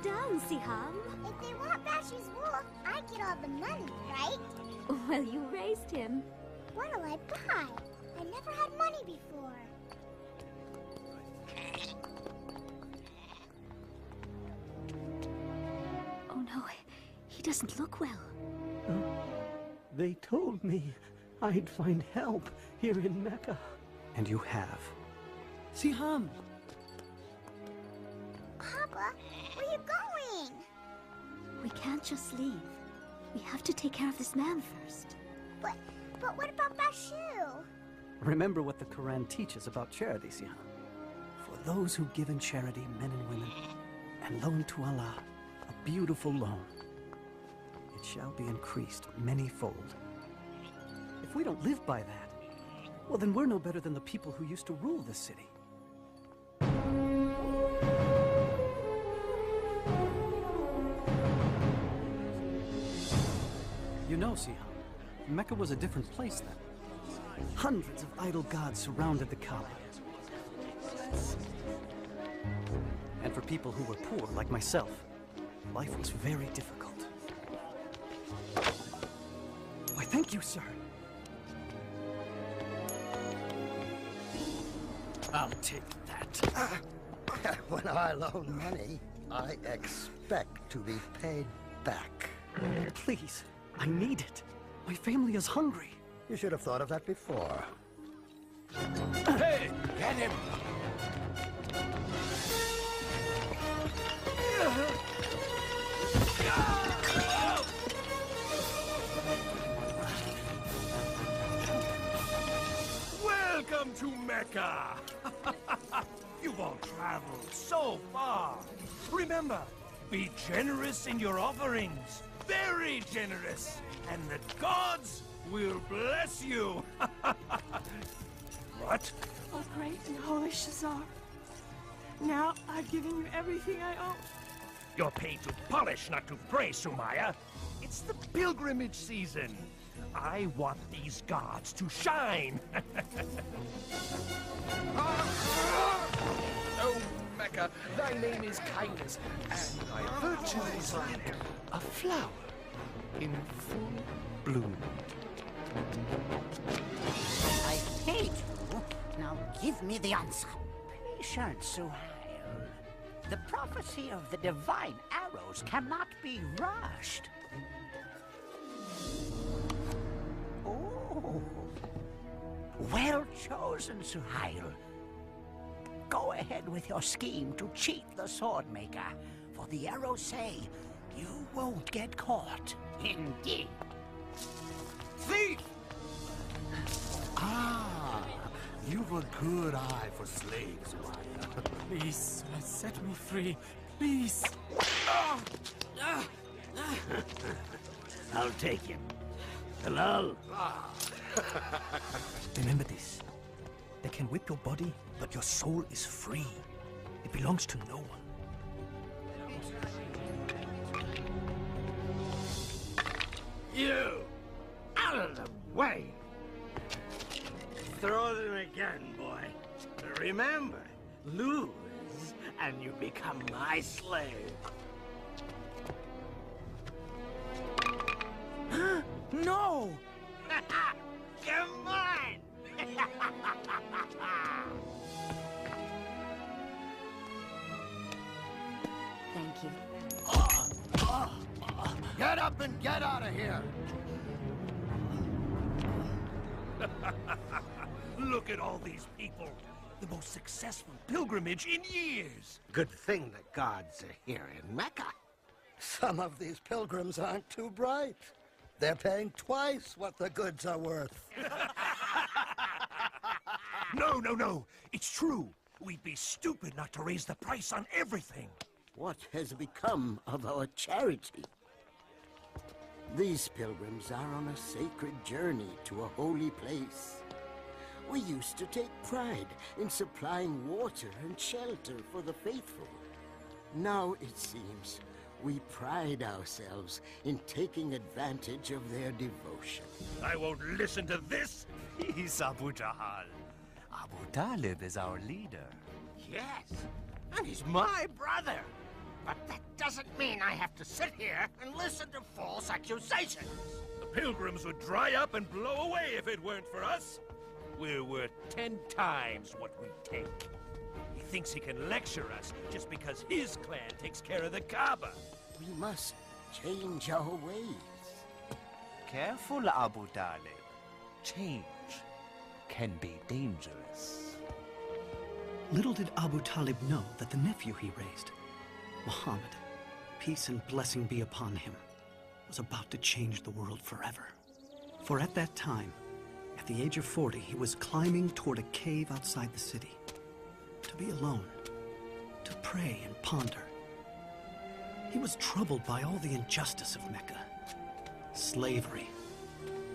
down, Siham. If they want Bashi's wolf, I get all the money, right? Well, you raised him. What'll I buy? I never had money before. Oh no, he doesn't look well. They told me I'd find help here in Mecca. And you have. Siham! Papa, where you going? We can't just leave. We have to take care of this man first. But what about Bashu? Remember what the Quran teaches about charity, Siham. For those who give in charity, men and women, and loan to Allah, a beautiful loan, it shall be increased many-fold. If we don't live by that, well, then we're no better than the people who used to rule this city. You know, Siham, Mecca was a different place then. Hundreds of idol gods surrounded the Kaaba. And for people who were poor, like myself, life was very difficult. Why, thank you, sir. I'll take that. When I loan money, I expect to be paid back. Please, I need it. My family is hungry. You should have thought of that before. Hey, get him! Welcome to Mecca! You've all traveled so far. Remember, be generous in your offerings. Very generous. And the gods will bless you. What? Oh, great and holy Shazar. Now I've given you everything I own. You're paid to polish, not to pray, Sumaya. It's the pilgrimage season. I want these gods to shine. Oh, Mecca, thy name is kindness, and thy virtue is like a flower in full bloom. I paid you. Now give me the answer. Patience, Suhail. The prophecy of the divine arrows cannot be rushed. Oh. Well chosen, Suhail. Go ahead with your scheme to cheat the sword maker, for the arrows say you won't get caught. Indeed. Thief! Ah, you've a good eye for slaves, Maya. Please, set me free. Please. I'll take him. Hello? Remember this. They can whip your body, but your soul is free. It belongs to no one. You! Out of the way! Throw them again, boy. Remember, lose, and you become my slave. No! Come on! Thank you. Get up and get out of here! Look at all these people. The most successful pilgrimage in years. Good thing the gods are here in Mecca. Some of these pilgrims aren't too bright. They're paying twice what the goods are worth. No, no, no. It's true. We'd be stupid not to raise the price on everything. What has become of our charity? These pilgrims are on a sacred journey to a holy place. We used to take pride in supplying water and shelter for the faithful. Now, it seems, we pride ourselves in taking advantage of their devotion. I won't listen to this. He's Abu Jahal. Abu Talib is our leader. Yes, and he's my brother. But that doesn't mean I have to sit here and listen to false accusations. The pilgrims would dry up and blow away if it weren't for us. We're worth 10 times what we take. He thinks he can lecture us just because his clan takes care of the Kaaba. We must change our ways. Careful, Abu Talib. Change can be dangerous. Little did Abu Talib know that the nephew he raised, Muhammad, peace and blessing be upon him, was about to change the world forever. For at that time, at the age of 40, he was climbing toward a cave outside the city. To be alone, to pray and ponder. He was troubled by all the injustice of Mecca. Slavery,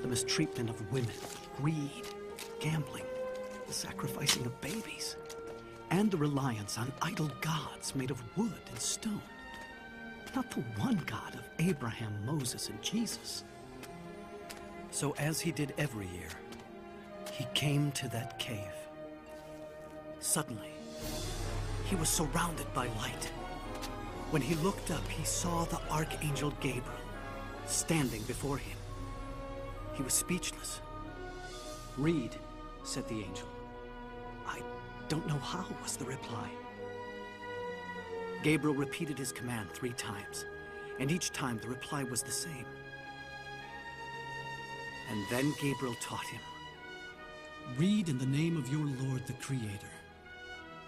the mistreatment of women, greed, gambling, the sacrificing of babies, and the reliance on idol gods made of wood and stone. Not the one God of Abraham, Moses, and Jesus. So as he did every year, he came to that cave. Suddenly, he was surrounded by light. When he looked up, he saw the Archangel Gabriel standing before him. He was speechless. "Read," said the angel. "I don't know how," was the reply. Gabriel repeated his command 3 times, and each time the reply was the same. And then Gabriel taught him. "Read in the name of your Lord the Creator.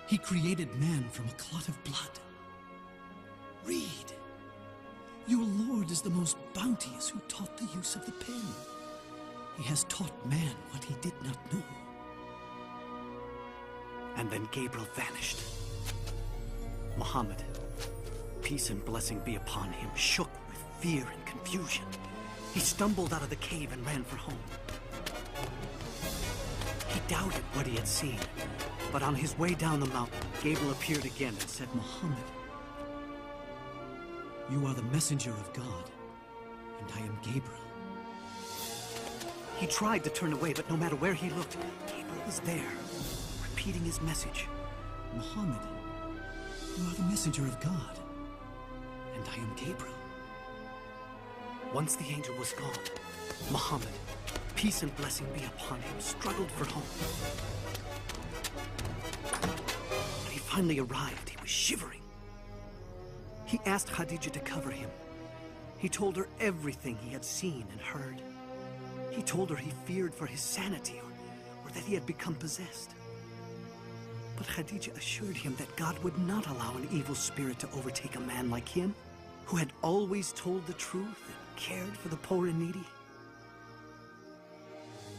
He created man from a clot of blood. Read. Your Lord is the most bounteous who taught the use of the pen. He has taught man what he did not know." And then Gabriel vanished. Muhammad, peace and blessing be upon him, shook with fear and confusion. He stumbled out of the cave and ran for home. He doubted what he had seen, but on his way down the mountain, Gabriel appeared again and said, "Muhammad, you are the messenger of God, and I am Gabriel." He tried to turn away, but no matter where he looked, Gabriel was there, repeating his message. "Muhammad, you are the messenger of God, and I am Gabriel." Once the angel was gone, Muhammad, peace and blessing be upon him, struggled for home. When he finally arrived, he was shivering. He asked Khadija to cover him. He told her everything he had seen and heard. He told her he feared for his sanity or that he had become possessed. But Khadija assured him that God would not allow an evil spirit to overtake a man like him, who had always told the truth and cared for the poor and needy.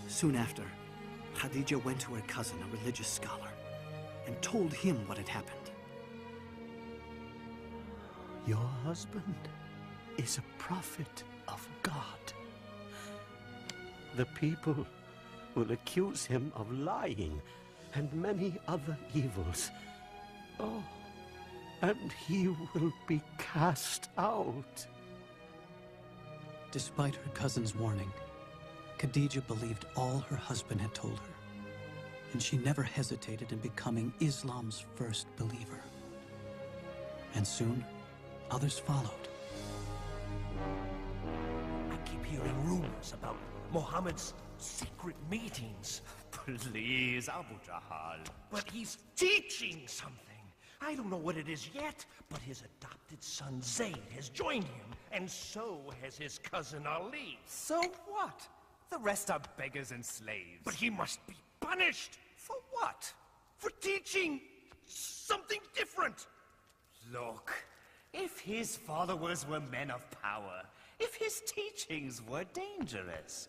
Soon after, Khadija went to her cousin, a religious scholar, and told him what had happened. Your husband is a prophet of God. The people will accuse him of lying and many other evils. Oh, and he will be cast out. Despite her cousin's warning, Khadija believed all her husband had told her, and she never hesitated in becoming Islam's first believer. And soon, others followed. I keep hearing rumors about Muhammad's secret meetings. Please, Abu Jahal. But he's teaching something. I don't know what it is yet, but his adopted son Zayd has joined him, and so has his cousin Ali. So what? The rest are beggars and slaves. But he must be punished. For what? For teaching something different. Look, if his followers were men of power, if his teachings were dangerous,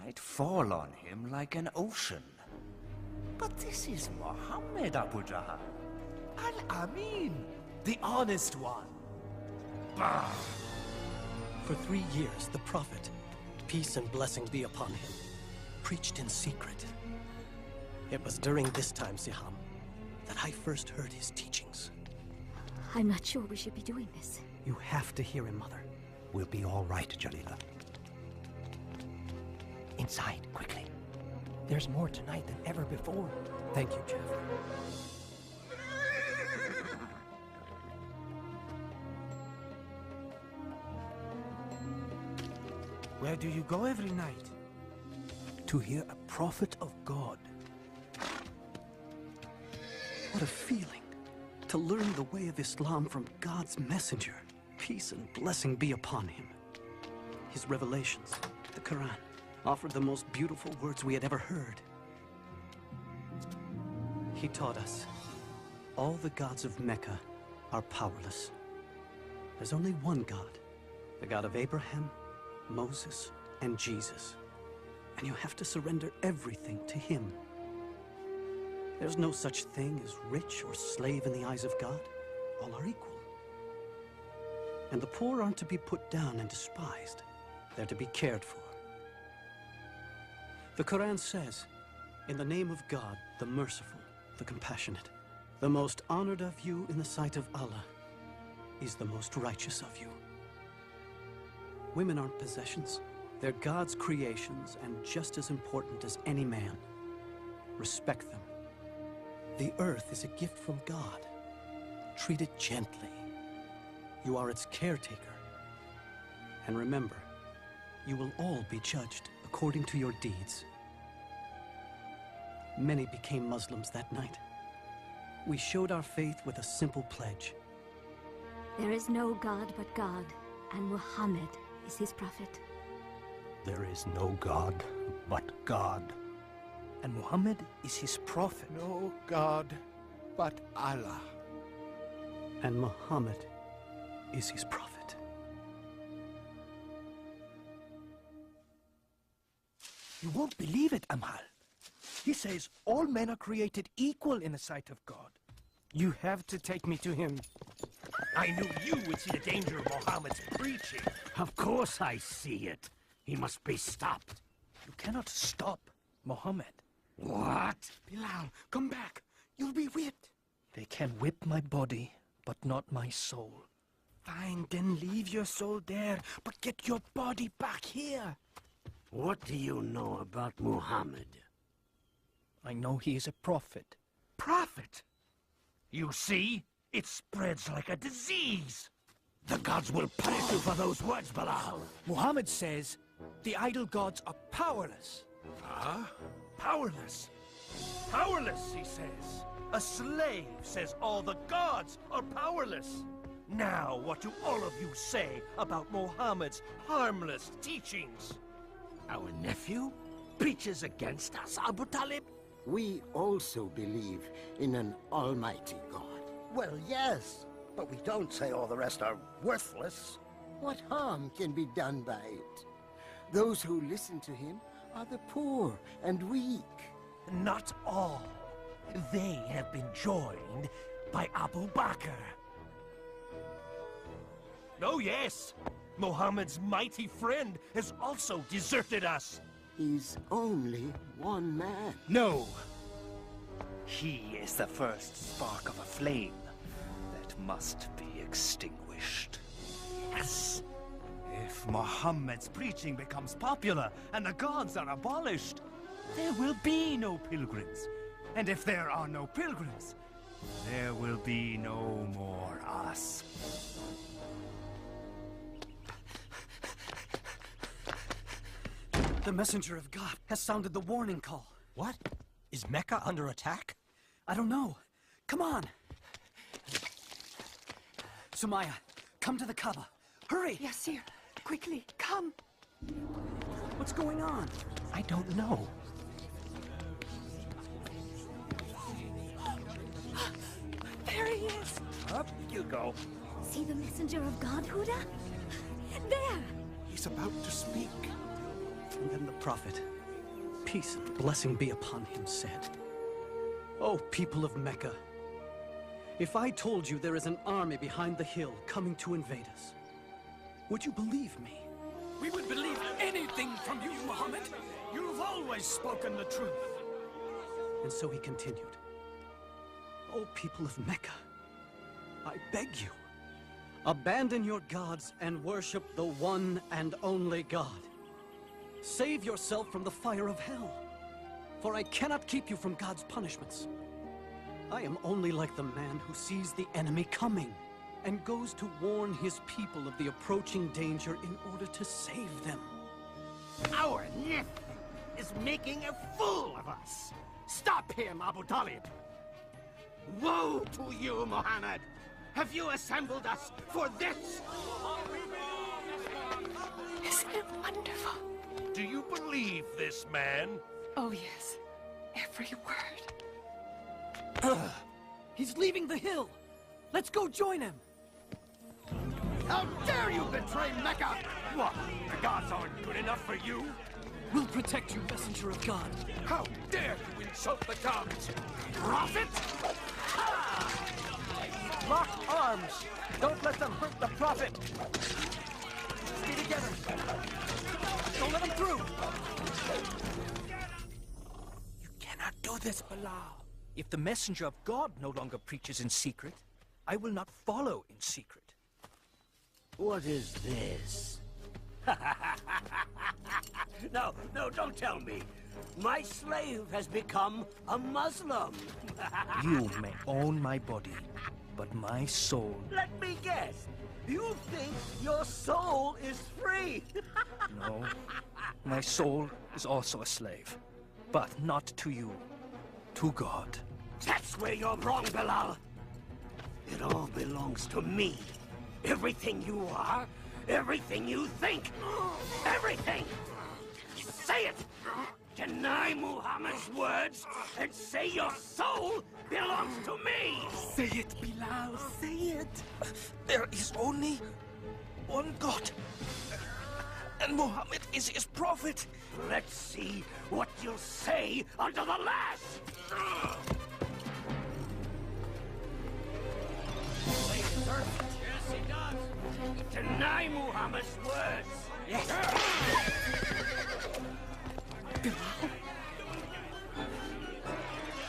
I'd fall on him like an ocean. But this is Muhammad, Abu Jahal. Al-Amin, the honest one. Bah! For 3 years, the Prophet, peace and blessings be upon him, preached in secret. It was during this time, Siham, that I first heard his teachings. I'm not sure we should be doing this. You have to hear him, Mother. We'll be all right, Jalila. Inside, quickly. There's more tonight than ever before. Thank you, Jeff. Where do you go every night? To hear a prophet of God. What a feeling to learn the way of Islam from God's messenger. Peace and blessing be upon him. His revelations, the Quran, offered the most beautiful words we had ever heard. He taught us all the gods of Mecca are powerless. There's only one God, the God of Abraham, Moses, and Jesus. And you have to surrender everything to him. There's no such thing as rich or slave in the eyes of God. All are equal. And the poor aren't to be put down and despised. They're to be cared for. The Quran says, in the name of God, the merciful, the compassionate, the most honored of you in the sight of Allah is the most righteous of you. Women aren't possessions. They're God's creations and just as important as any man. Respect them. The earth is a gift from God. Treat it gently. You are its caretaker. And remember, you will all be judged according to your deeds. Many became Muslims that night. We showed our faith with a simple pledge. There is no God but God, and Muhammad is his prophet. There is no God but God. And Muhammad is his prophet. No God but Allah. And Muhammad is his prophet. You won't believe it, Amal. He says all men are created equal in the sight of God. You have to take me to him. I knew you would see the danger of Muhammad's preaching. Of course I see it. He must be stopped. You cannot stop Muhammad. What? Bilal, come back. You'll be whipped. They can whip my body, but not my soul. Fine, then leave your soul there, but get your body back here. What do you know about Muhammad? I know he is a prophet. Prophet? You see? It spreads like a disease. The gods will punish you for those words, Bilal. Muhammad says the idol gods are powerless. Huh? Powerless. Powerless, he says. A slave says all the gods are powerless. Now, what do all of you say about Muhammad's harmless teachings? Our nephew preaches against us, Abu Talib. We also believe in an almighty God. Well, yes, but we don't say all the rest are worthless. What harm can be done by it? Those who listen to him are the poor and weak. Not all. They have been joined by Abu Bakr. Oh, yes. Muhammad's mighty friend has also deserted us. He's only one man. No. He is the first spark of a flame that must be extinguished. Yes. If Muhammad's preaching becomes popular and the gods are abolished, there will be no pilgrims. And if there are no pilgrims, there will be no more us. The messenger of God has sounded the warning call. What? Is Mecca under attack? I don't know. Come on. Sumaya, come to the Kaaba. Hurry! Yes, sir. Quickly, come. What's going on? I don't know. There he is. Up you go. See the messenger of God, Huda? There! He's about to speak. And then the prophet, peace and blessing be upon him, said, "O people of Mecca, if I told you there is an army behind the hill coming to invade us, would you believe me?" We would believe anything from you, Muhammad. You've always spoken the truth. And so he continued, "O people of Mecca, I beg you, abandon your gods and worship the one and only God. Save yourself from the fire of hell, for I cannot keep you from God's punishments. I am only like the man who sees the enemy coming and goes to warn his people of the approaching danger in order to save them. Our nephew is making a fool of us. Stop him, Abu Talib. Woe to you, Muhammad. Have you assembled us for this? Isn't it wonderful? Do you believe this man? Oh, yes. Every word. He's leaving the hill. Let's go join him. How dare you betray Mecca? What? The gods aren't good enough for you? We'll protect you, messenger of God. How dare you insult the gods? Prophet? Lock arms. Don't let them hurt the prophet. Stay together. Don't let them through. You cannot do this, Bilal. If the messenger of God no longer preaches in secret, I will not follow in secret. What is this? No, don't tell me. My slave has become a Muslim. You may own my body, but my soul... Let me guess. You think your soul is free? No. My soul is also a slave. But not to you. To God. That's where you're wrong, Bilal. It all belongs to me. Everything you are, everything you think, everything! Say it! Deny Muhammad's words and say your soul belongs to me! Say it, Bilal, say it! There is only one God. And Muhammad is his prophet. Let's see what you'll say under the lash! Yes, he does. Deny Muhammad's words. Yes.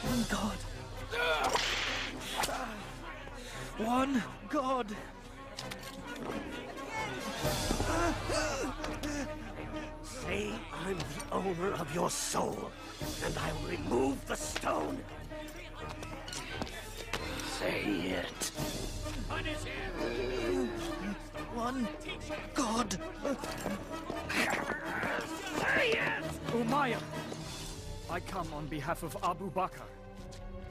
One God. One God. Say I'm the owner of your soul, and I will remove the stone. Say it. One God. Say it! Umayyah, I come on behalf of Abu Bakr.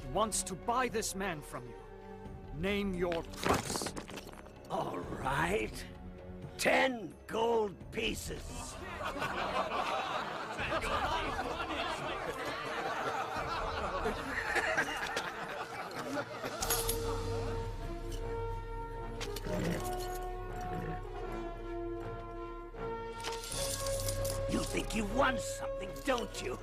He wants to buy this man from you. Name your price. All right. 10 gold pieces. You think you won something, don't you?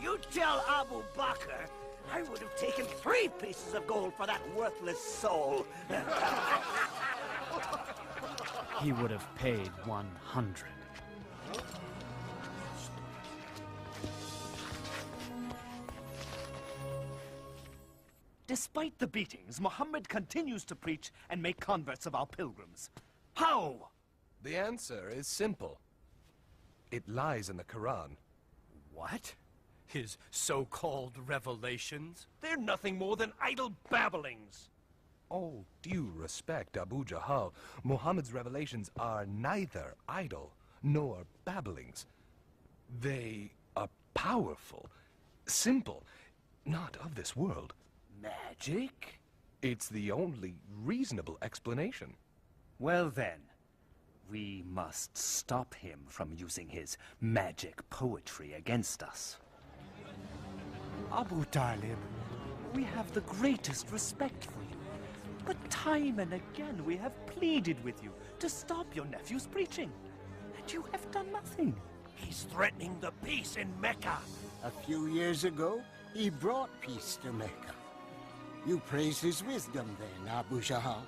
You tell Abu Bakr I would have taken 3 pieces of gold for that worthless soul. He would have paid 100. Despite the beatings, Muhammad continues to preach and make converts of our pilgrims. How? The answer is simple. It lies in the Quran. What? His so-called revelations? They're nothing more than idle babblings. All due respect, Abu Jahal, Muhammad's revelations are neither idle nor babblings. They are powerful, simple, not of this world. Magic? It's the only reasonable explanation. Well then, we must stop him from using his magic poetry against us. Abu Talib, we have the greatest respect for you. But time and again we have pleaded with you to stop your nephew's preaching. And you have done nothing. He's threatening the peace in Mecca. A few years ago, he brought peace to Mecca. You praise his wisdom then, Abu Jahal.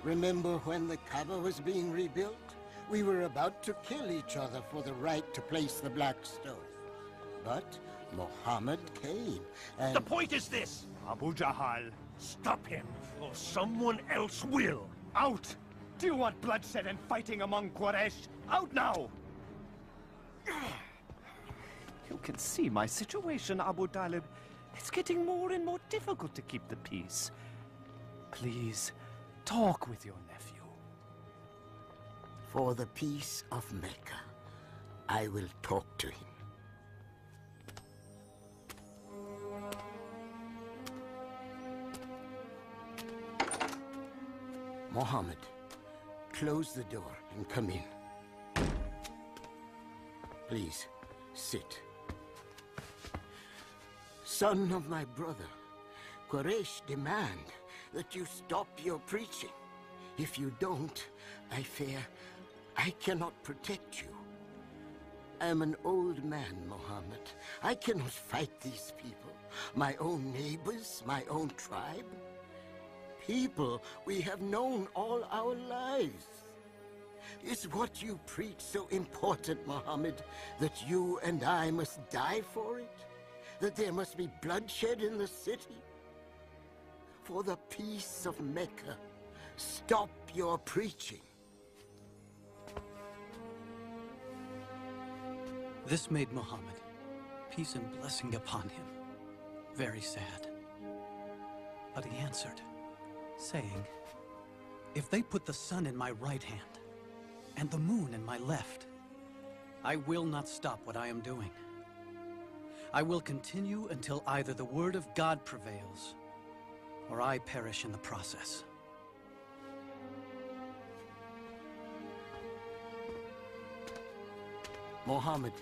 Remember when the Kaaba was being rebuilt? We were about to kill each other for the right to place the black stone. But Muhammad came, and... The point is this, Abu Jahal. Stop him, or someone else will. Out! Do you want bloodshed and fighting among Quraysh? Out now! You can see my situation, Abu Talib. It's getting more and more difficult to keep the peace. Please, talk with your nephew. For the peace of Mecca, I will talk to him. Muhammad, close the door and come in. Please, sit. Son of my brother, Quraysh demand that you stop your preaching. If you don't, I fear I cannot protect you. I am an old man, Muhammad. I cannot fight these people. My own neighbors, my own tribe. People we have known all our lives. Is what you preach so important, Muhammad, that you and I must die for it? That there must be bloodshed in the city? For the peace of Mecca, stop your preaching. This made Muhammad, peace and blessing upon him, very sad. But he answered, saying, "If they put the sun in my right hand and the moon in my left, I will not stop what I am doing. I will continue until either the word of God prevails or I perish in the process." Muhammad,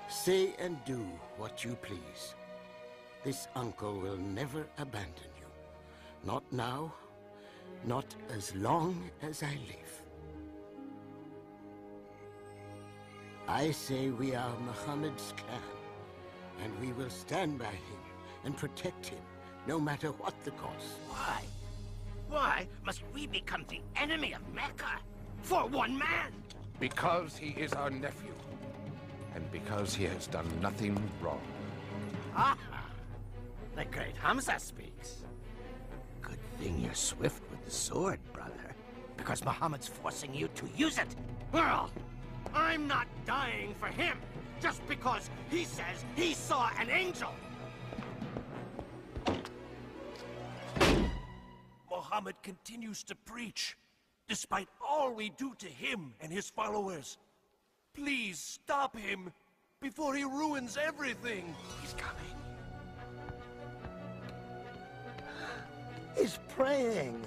say and do what you please. This uncle will never abandon you. Not now, not as long as I live. I say we are Muhammad's clan, and we will stand by him and protect him, no matter what the cost. Why? Why must we become the enemy of Mecca? For one man? Because he is our nephew, and because he has done nothing wrong. Ah! The great Hamza speaks. Good thing you're swift with the sword, brother, because Muhammad's forcing you to use it. Well, I'm not dying for him, just because he says he saw an angel. Muhammad continues to preach, despite all we do to him and his followers. Please stop him before he ruins everything. He's coming. He's praying.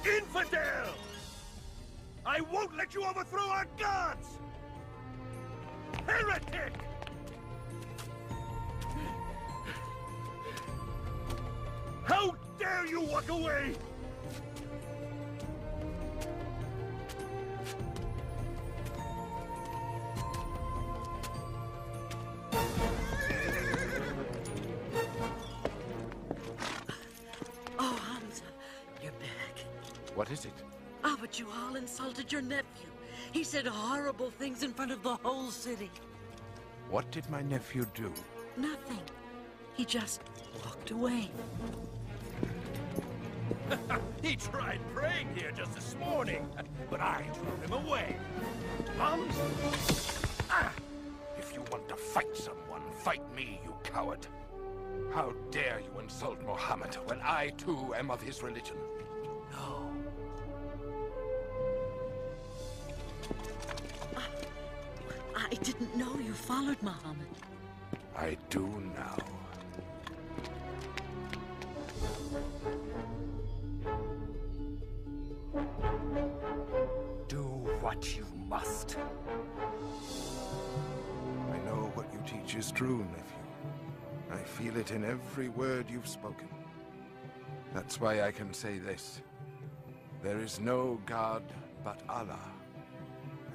Infidel! I won't let you overthrow our gods! Heretic! How dare you walk away! Oh, Hamza, you're back. What is it? Abu Juhal insulted your nephew. He said horrible things in front of the whole city. What did my nephew do? Nothing. He just walked away. He tried praying here just this morning, but I drove him away. If you want to fight someone, fight me, you coward. How dare you insult Muhammad when I, too, am of his religion? No. I didn't know you followed Muhammad. I do now. Do what you must. I know what you teach is true, nephew. I feel it in every word you've spoken. That's why I can say this. There is no God but Allah,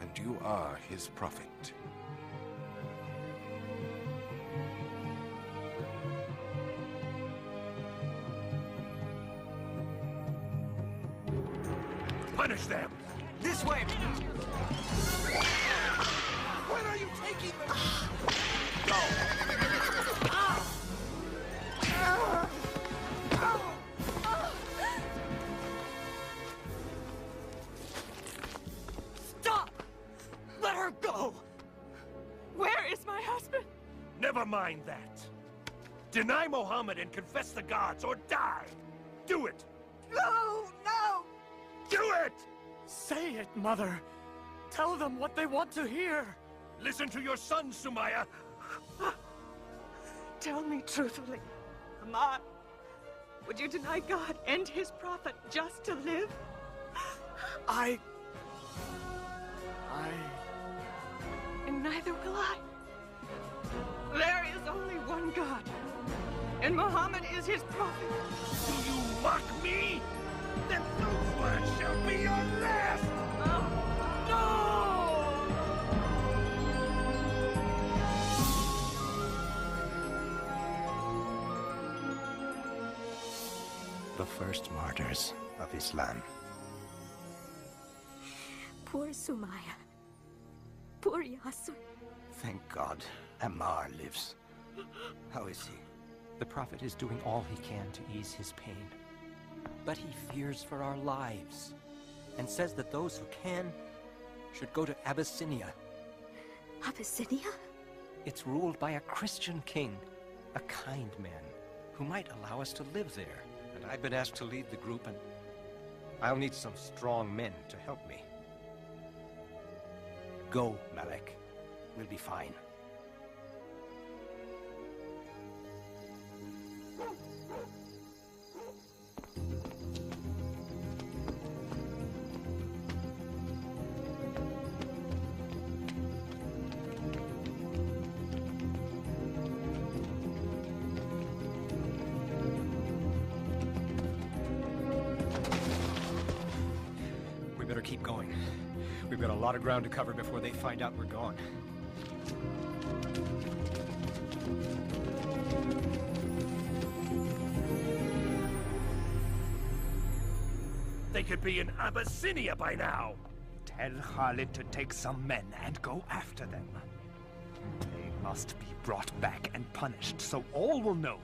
and you are his prophet. Punish them! This way! Where are you taking them? Go! Stop! Let her go! Where is my husband? Never mind that. Deny Muhammad and confess the gods, or die! Do it! No! No! Do it! Say it, Mother. Tell them what they want to hear. Listen to your son, Sumaya. Tell me truthfully, Amar, would you deny God and his prophet just to live? And neither will I. There is only one God, and Muhammad is his prophet. Do you mock me? Then those words shall be your last! The first martyrs of Islam. Poor Sumaya. Poor Yasser. Thank God, Ammar lives. How is he? The Prophet is doing all he can to ease his pain. But he fears for our lives, and says that those who can should go to Abyssinia. Abyssinia? It's ruled by a Christian king, a kind man, who might allow us to live there. And I've been asked to lead the group, and I'll need some strong men to help me. Go, Malek. We'll be fine. We better keep going. We've got a lot of ground to cover before they find out we're gone. They could be in Abyssinia by now. Tell Khalid to take some men and go after them. They must be brought back and punished, so all will know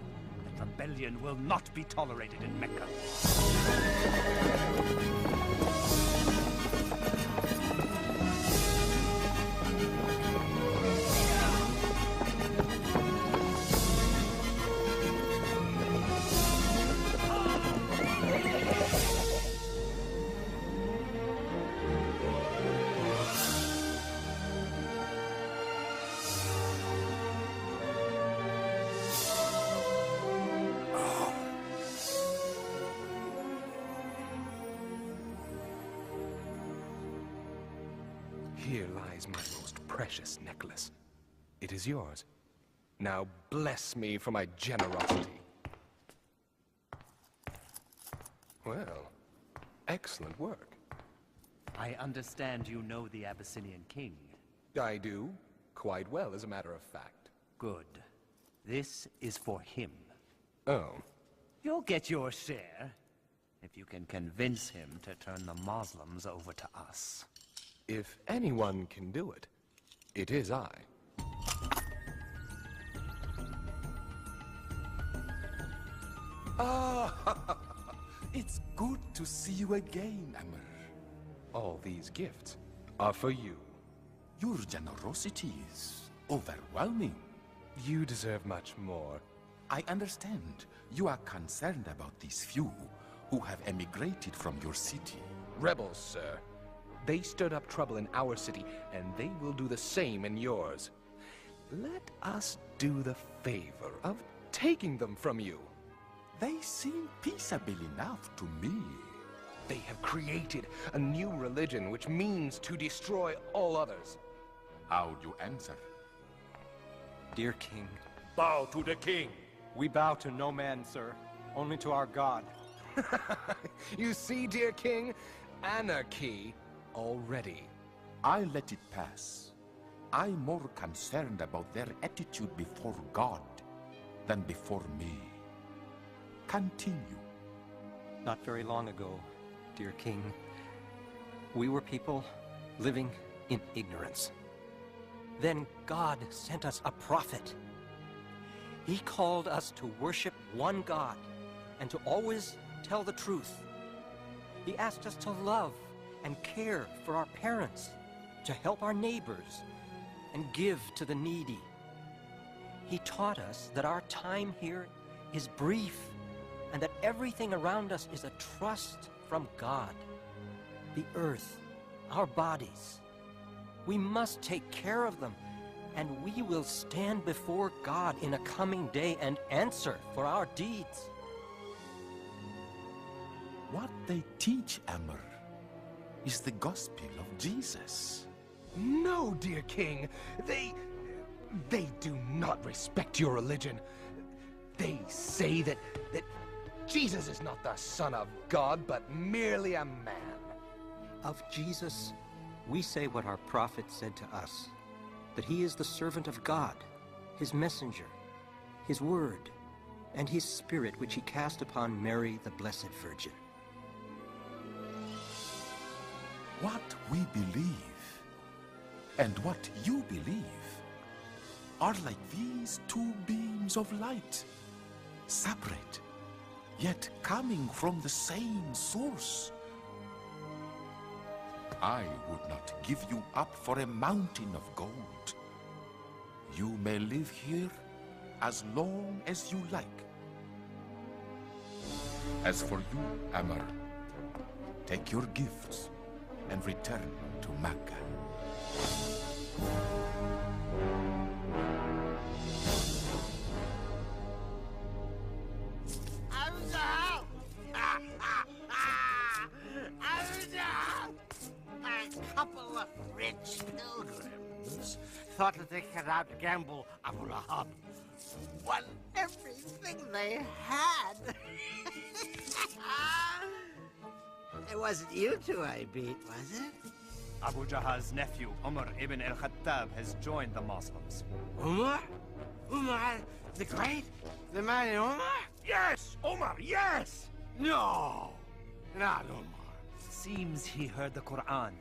that rebellion will not be tolerated in Mecca. Here lies my most precious necklace. It is yours. Now bless me for my generosity. Well, excellent work. I understand you know the Abyssinian king. I do. Quite well, as a matter of fact. Good. This is for him. Oh. You'll get your share, if you can convince him to turn the Muslims over to us. If anyone can do it, it is I. Ah, it's good to see you again, Amr. All these gifts are for you. Your generosity is overwhelming. You deserve much more. I understand. You are concerned about these few who have emigrated from your city. Rebels, sir. They stirred up trouble in our city, and they will do the same in yours. Let us do the favor of taking them from you. They seem peaceable enough to me. They have created a new religion which means to destroy all others. How do you answer? Dear King. Bow to the king. We bow to no man, sir. Only to our God. You see, dear King? Anarchy already. I let it pass. I'm more concerned about their attitude before God than before me. Continue. Not very long ago, dear King, we were people living in ignorance. Then God sent us a prophet. He called us to worship one God and to always tell the truth. He asked us to love and care for our parents, to help our neighbors, and give to the needy. He taught us that our time here is brief, and that everything around us is a trust from God. The earth, our bodies. We must take care of them, and we will stand before God in a coming day and answer for our deeds. What they teach, Amr, is the gospel of Jesus. No, dear king. They do not respect your religion. They say that Jesus is not the Son of God, but merely a man. Of Jesus, we say what our prophet said to us, that he is the servant of God, his messenger, his word, and his spirit which he cast upon Mary, the Blessed Virgin. What we believe and what you believe are like these two beams of light, separate, yet coming from the same source. I would not give you up for a mountain of gold. You may live here as long as you like. As for you, Amr, take your gifts and return to Mecca. A couple of rich pilgrims thought that they could outgamble Abu Lahab. Won everything they had. It wasn't you two I beat, was it? Abu Jahal's nephew, Umar ibn al-Khattab, has joined the Muslims. Umar? Umar the Great? The mighty Umar? Yes! Omar, yes! No! Not Umar. Seems he heard the Quran.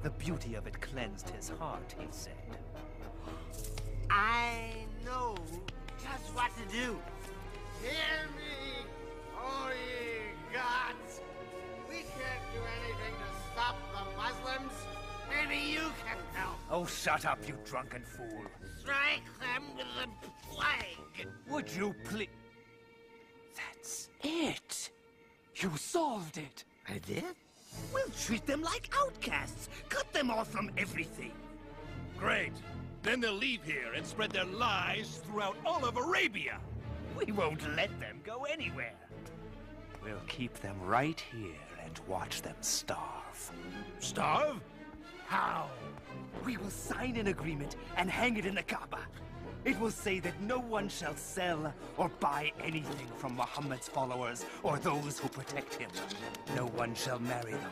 The beauty of it cleansed his heart, he said. I know just what to do. Hear me, O ye gods! We can't do anything to stop the Muslims. Maybe you can help. Oh, shut up, you drunken fool. Strike them with the plague. Would you please... That's it. You solved it. I did? We'll treat them like outcasts. Cut them off from everything. Great. Then they'll leave here and spread their lies throughout all of Arabia. We won't let them go anywhere. We'll keep them right here and watch them starve. Starve? How? We will sign an agreement and hang it in the Kaaba. It will say that no one shall sell or buy anything from Muhammad's followers or those who protect him. No one shall marry them.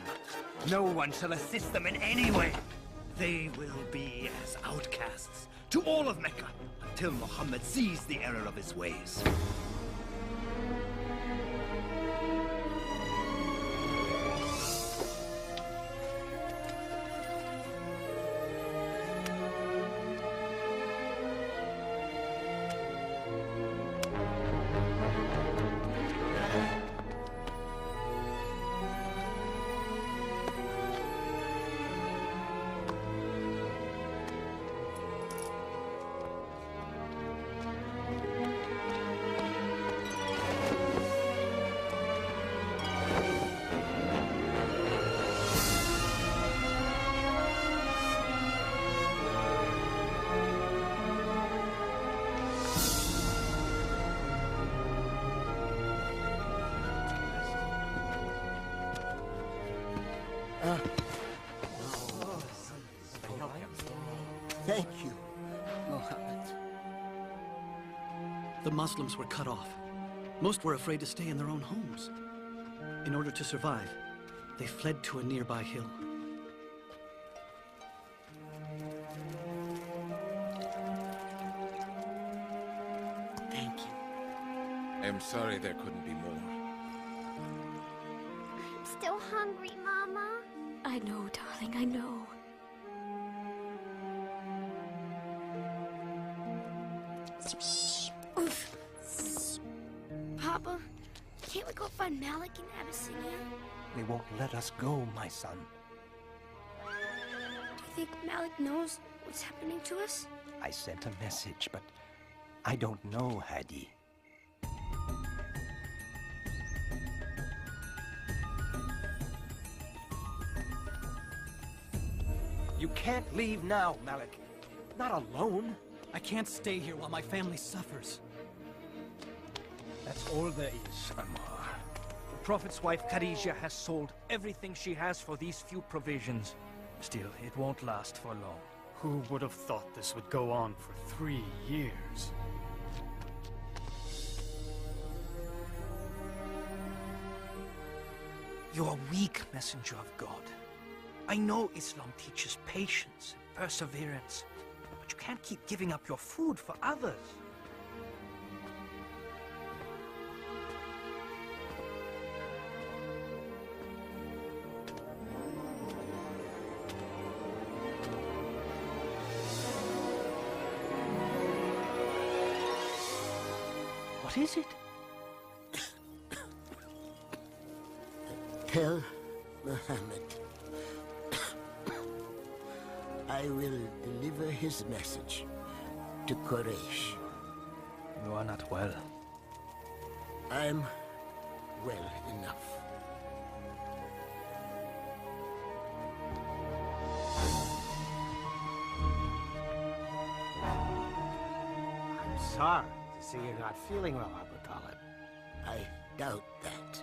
No one shall assist them in any way. They will be as outcasts to all of Mecca until Muhammad sees the error of his ways. Thank you, Mohammed. The Muslims were cut off. Most were afraid to stay in their own homes. In order to survive, they fled to a nearby hill. Thank you. I'm sorry there couldn't be more. I'm still hungry, Mama. I know, darling, I know. Papa, can't we go find Malik in Abyssinia? They won't let us go, my son. Do you think Malik knows what's happening to us? I sent a message, but I don't know, Hadi. You can't leave now, Malik. Not alone. I can't stay here while my family suffers. That's all there is, Ammar. The Prophet's wife, Khadijah, has sold everything she has for these few provisions. Still, it won't last for long. Who would have thought this would go on for 3 years? You're a weak messenger of God. I know Islam teaches patience and perseverance, but you can't keep giving up your food for others. What is it? Tell Muhammad I will deliver his message to Quraysh. You are not well. I'm well enough. I'm sorry to see you're not feeling well, Abu Talib. I doubt that.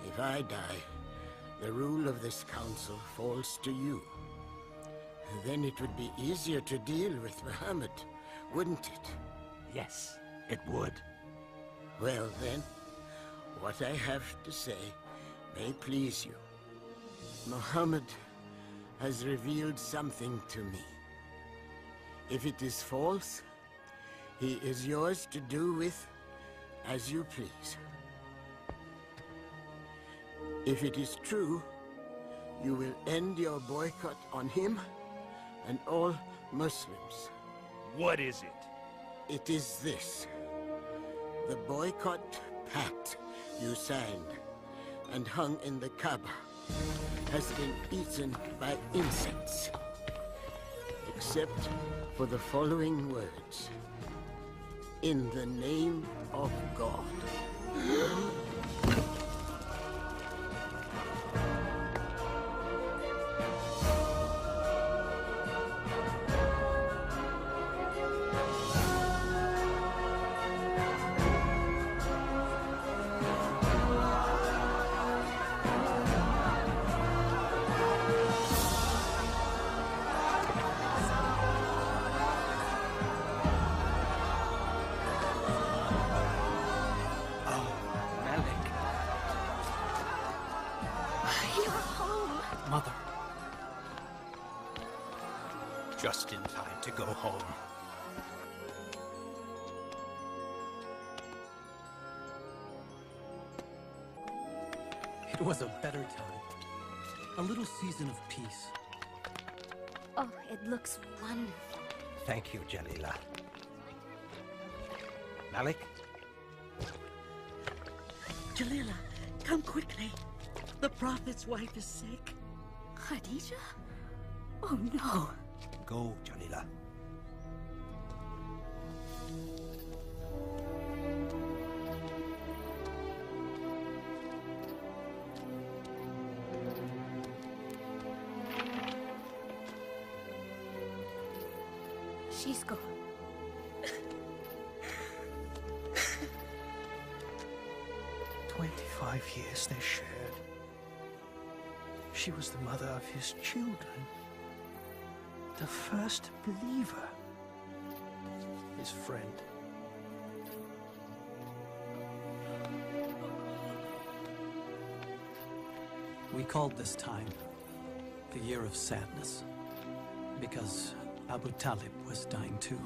If I die, the rule of this council falls to you. Then it would be easier to deal with Muhammad, wouldn't it? Yes, it would. Well then, what I have to say may please you. Muhammad has revealed something to me. If it is false, he is yours to do with as you please. If it is true, you will end your boycott on him and all Muslims. What is it? It is this. The boycott pact you signed and hung in the Kaaba has been eaten by insects. Except for the following words. In the name of God. Mother. Just in time to go home. It was a better time. A little season of peace. Oh, it looks wonderful. Thank you, Jalila. Malik? Jalila, come quickly. The Prophet's wife is sick. Khadijah? Oh no. Go, Jalila. She's gone. 25 years they shared. She was the mother of his children. The first believer. His friend. We called this time the Year of Sadness, because Abu Talib was dying too.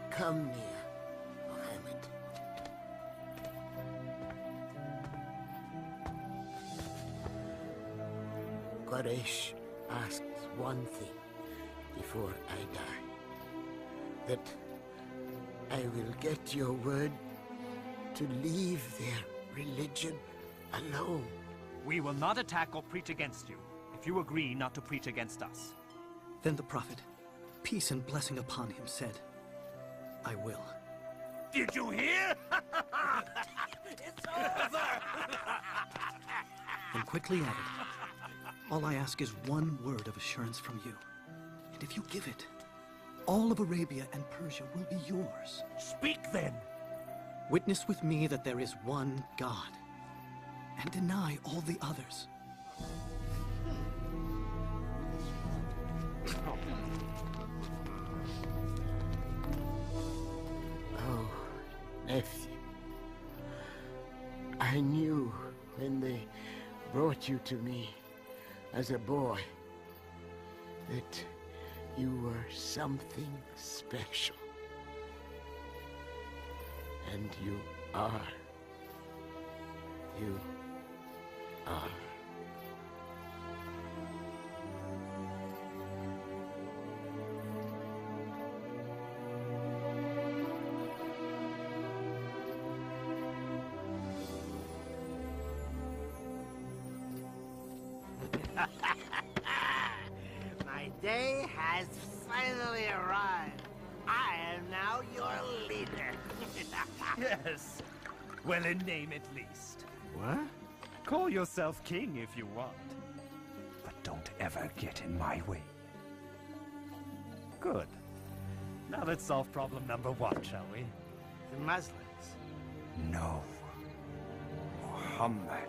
Come near, Muhammad. Quraysh asked one thing before I die. That I will get your word to leave their religion alone. We will not attack or preach against you, if you agree not to preach against us. Then the Prophet, peace and blessing upon him, said, I will. Did you hear? It's over! And quickly added, all I ask is one word of assurance from you. And if you give it, all of Arabia and Persia will be yours. Speak then. Witness with me that there is one God, and deny all the others. Oh, nephew. I knew when they brought you to me as a boy that you were something special. And you are. You are. My day has finally arrived. I am now your leader. Yes. Well, in name at least. What? Call yourself king if you want. But don't ever get in my way. Good. Now let's solve problem number one, shall we? The Muslims. No. Muhammad.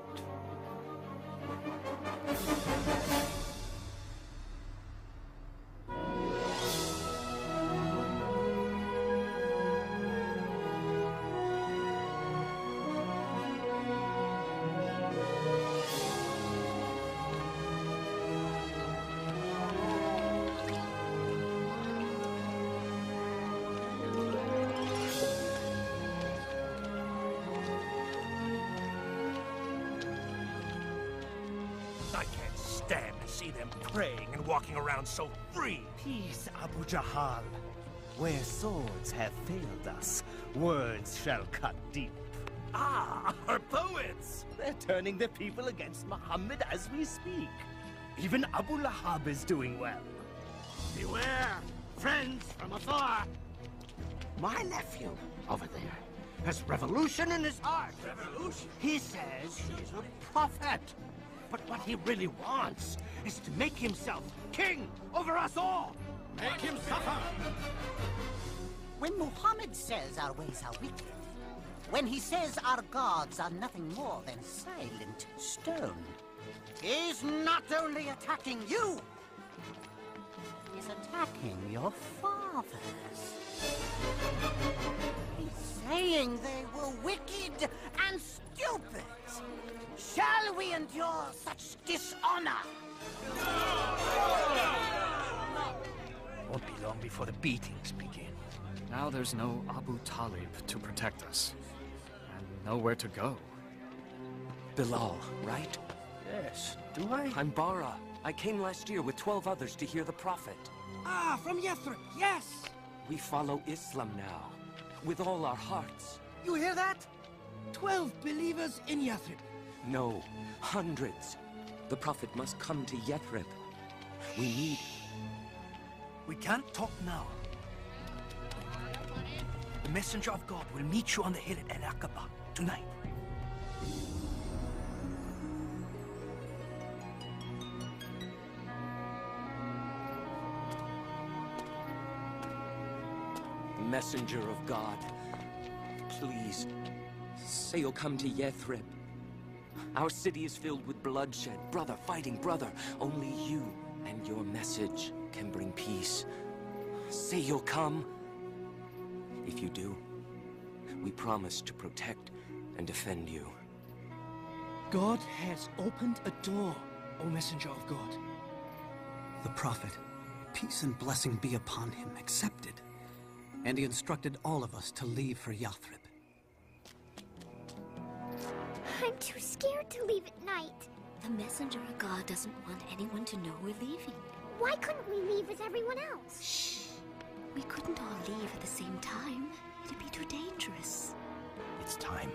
I can't stand to see them praying and walking around so free. Peace, Abu Jahal. Where swords have failed us, words shall cut deep. Ah, our poets! They're turning the people against Muhammad as we speak. Even Abu Lahab is doing well. Beware, friends from afar. My nephew over there has revolution in his heart. Revolution? He says he's a prophet. But what he really wants is to make himself king over us all. Make him suffer. When Muhammad says our ways are wicked, when he says our gods are nothing more than silent stone, he's not only attacking you, he's attacking your fathers. He's saying they were wicked and stupid. Shall we endure such dishonor? Won't be long before the beatings begin. Now there's no Abu Talib to protect us, and nowhere to go. Bilal, right? Yes, do I? I'm Bara. I came last year with 12 others to hear the Prophet. Ah, from Yathrib, yes! We follow Islam now, with all our hearts. You hear that? 12 believers in Yathrib. No, hundreds. The Prophet must come to Yathrib. We need... We can't talk now. The messenger of God will meet you on the hill at Al-Aqaba tonight. Messenger of God, please, say you'll come to Yathrib. Our city is filled with bloodshed, brother fighting brother. Only you and your message can bring peace. Say you'll come. If you do, we promise to protect and defend you. God has opened a door, O messenger of God. The Prophet, peace and blessing be upon him, accepted. And he instructed all of us to leave for Yathrib. I'm too scared to leave at night. The messenger of God doesn't want anyone to know we're leaving. Why couldn't we leave as everyone else? Shh. We couldn't all leave at the same time. It'd be too dangerous. It's time.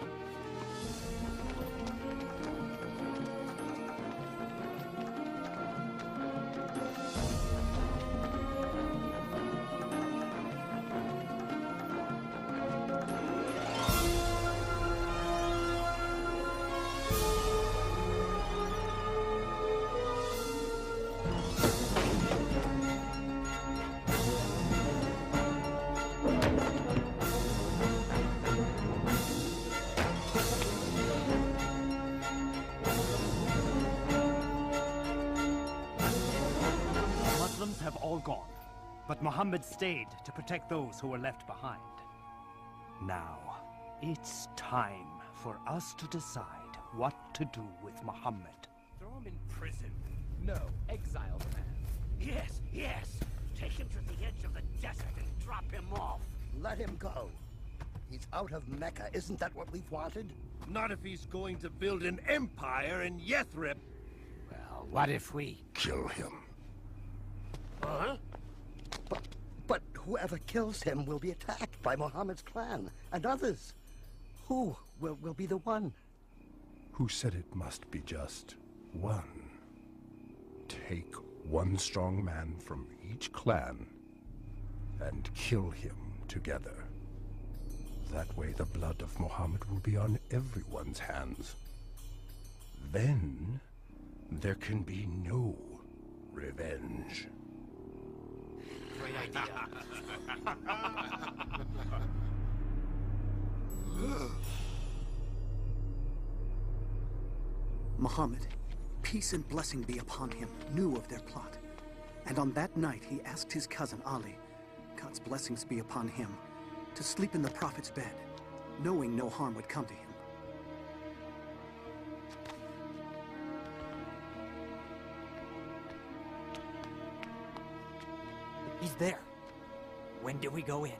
But Muhammad stayed to protect those who were left behind. Now, it's time for us to decide what to do with Muhammad. Throw him in prison. No, exile the man. Yes, yes. Take him to the edge of the desert and drop him off. Let him go. He's out of Mecca. Isn't that what we've wanted? Not if he's going to build an empire in Yathrib. Well, what if we kill him? Huh? But whoever kills him will be attacked by Muhammad's clan and others. Who will be the one? Who said it must be just one? Take one strong man from each clan and kill him together. That way the blood of Muhammad will be on everyone's hands. Then there can be no revenge. Great idea. Muhammad, peace and blessing be upon him, knew of their plot. And on that night he asked his cousin Ali, God's blessings be upon him, to sleep in the Prophet's bed, knowing no harm would come to him. He's there. When do we go in?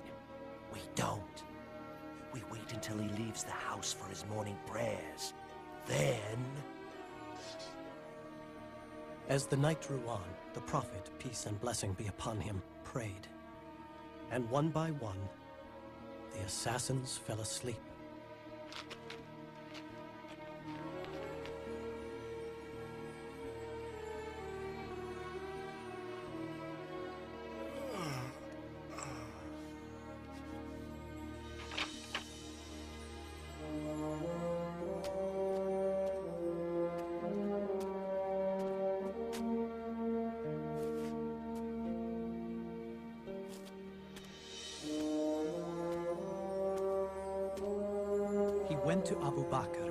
We don't. We wait until he leaves the house for his morning prayers. Then... As the night drew on, the Prophet, peace and blessing be upon him, prayed. And one by one, the assassins fell asleep. Went to Abu Bakr,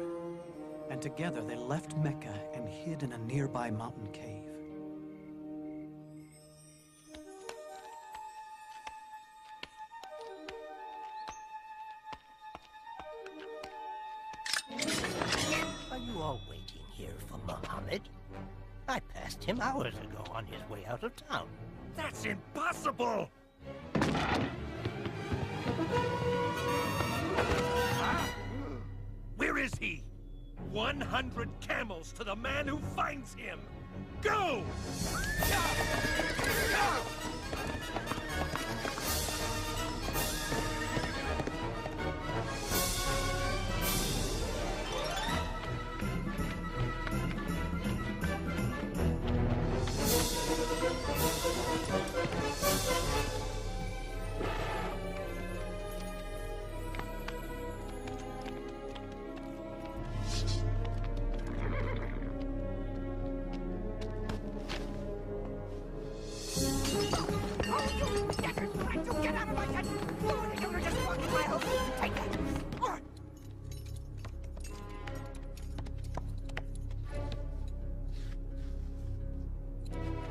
and together they left Mecca and hid in a nearby mountain cave. Are you all waiting here for Muhammad? I passed him hours ago on his way out of town. That's impossible! Where is he? 100 camels to the man who finds him! Go!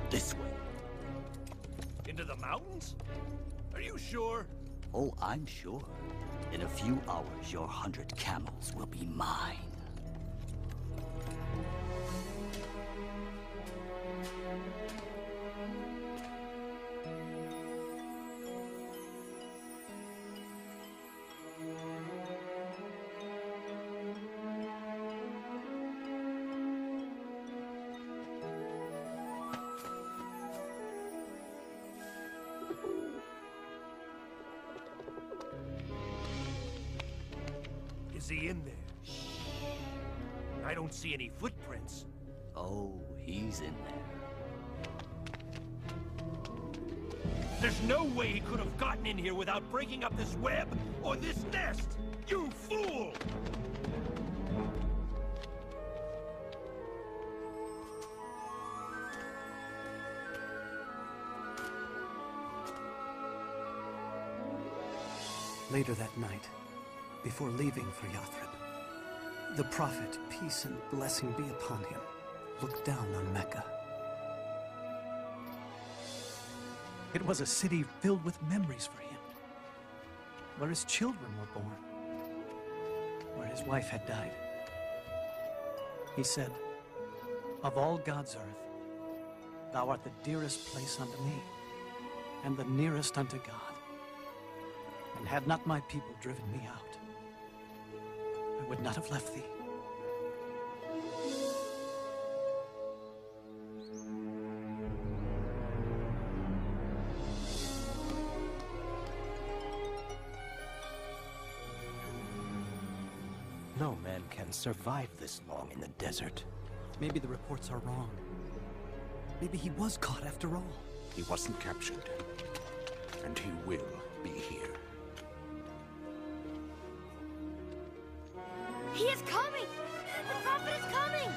This way. Into the mountains? Are you sure? Oh, I'm sure. In a few hours, your 100 camels will be mine. Is he in there? I don't see any footprints. Oh, he's in there. There's no way he could have gotten in here without breaking up this web or this nest! You fool! Later that night, before leaving for Yathrib, the Prophet, peace and blessing be upon him, looked down on Mecca. It was a city filled with memories for him, where his children were born, where his wife had died. He said, "Of all God's earth, thou art the dearest place unto me, and the nearest unto God. And had not my people driven me out, I would not have left thee." No man can survive this long in the desert. Maybe the reports are wrong. Maybe he was caught after all. He wasn't captured, and he will be here. He is coming! The prophet is coming!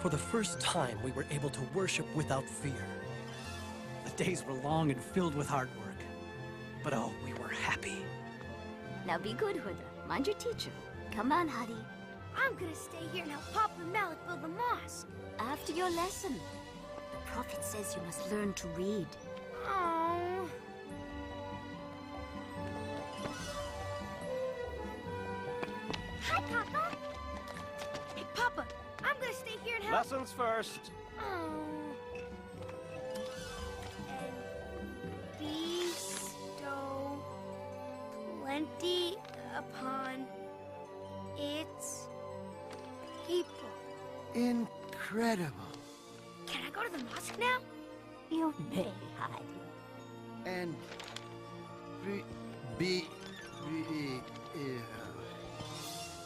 For the first time, we were able to worship without fear. The days were long and filled with hard work. But oh, we were happy. Now be good, Huda. Mind your teacher. Come on, Hadi. I'm gonna stay here and help Papa and Malik build the mosque. After your lesson. The prophet says you must learn to read. Oh. Hi, Papa. Hey, Papa. I'm gonna stay here and help. Lessons first. Oh. And bestow plenty upon its people. Incredible. Can I go to the mosque now? You may, Hadi. And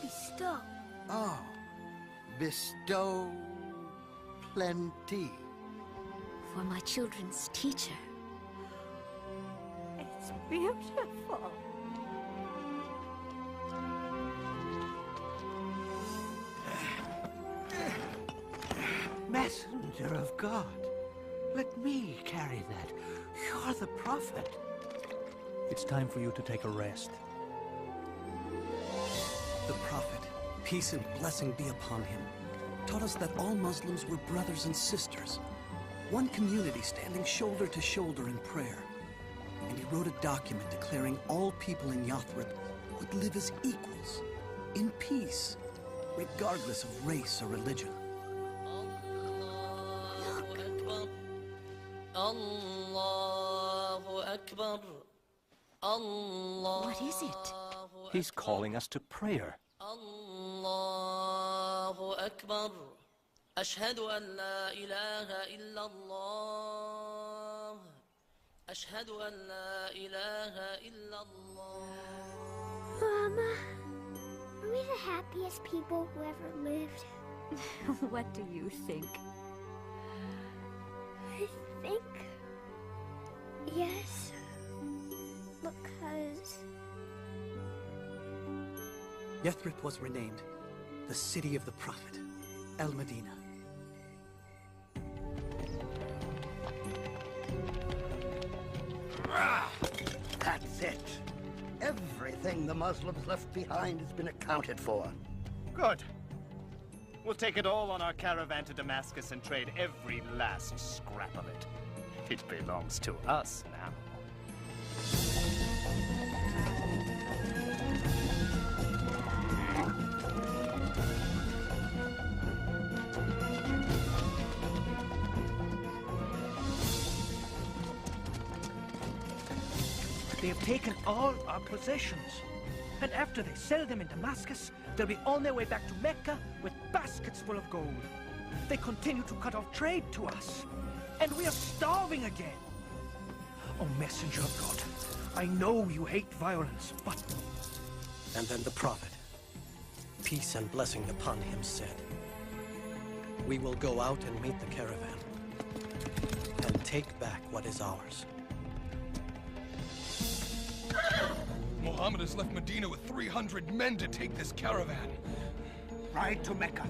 Bestow. Oh. Bestow plenty. For my children's teacher. It's beautiful. Messenger of God, let me carry that. You're the prophet. It's time for you to take a rest. The prophet, peace and blessing be upon him, taught us that all Muslims were brothers and sisters, one community standing shoulder to shoulder in prayer. And he wrote a document declaring all people in Yathrib would live as equals, in peace, regardless of race or religion. What is it? He's calling us to prayer. Allahu Akbar. Ashhadu an la ilaha illallah. Ashhadu an la ilaha illallah. Mama, are we the happiest people who ever lived? What do you think? I think... yes. Because... Yathrib was renamed the city of the prophet, El-Medina. That's it. Everything the Muslims left behind has been accounted for. Good. We'll take it all on our caravan to Damascus and trade every last scrap of it. It belongs to us now. They have taken all our possessions. And after they sell them in Damascus, they'll be on their way back to Mecca with baskets full of gold. They continue to cut off trade to us. And we are starving again. Oh, messenger of God, I know you hate violence, but... And then the prophet, peace and blessing upon him, said, "We will go out and meet the caravan, and take back what is ours." Muhammad has left Medina with 300 men to take this caravan. Ride to Mecca.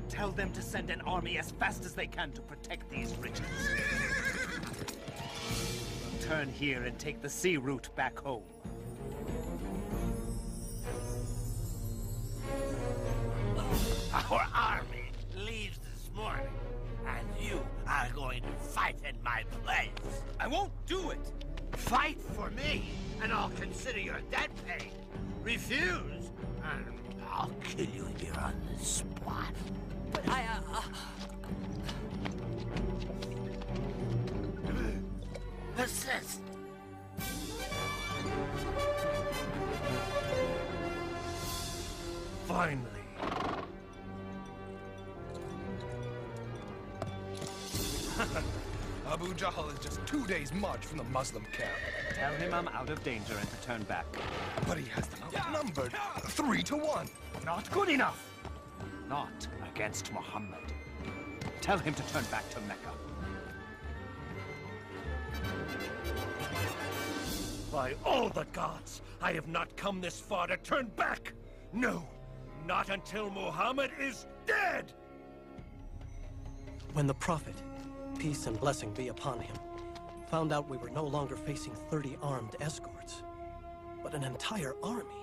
Tell them to send an army as fast as they can to protect these riches. Turn here and take the sea route back home. Our army leaves this morning, and you are going to fight in my place. I won't do it! Fight for me, and I'll consider your debt paid. Refuse, and I'll kill you here on the spot. But Persist. Finally. Abu Jahl is just 2 days' march from the Muslim camp. Tell him I'm out of danger and to turn back. But he has them outnumbered 3 to 1. Not good enough. Not against Muhammad. Tell him to turn back to Mecca. By all the gods, I have not come this far to turn back! No, not until Muhammad is dead! When the prophet, peace and blessing be upon him, found out we were no longer facing 30 armed escorts, but an entire army,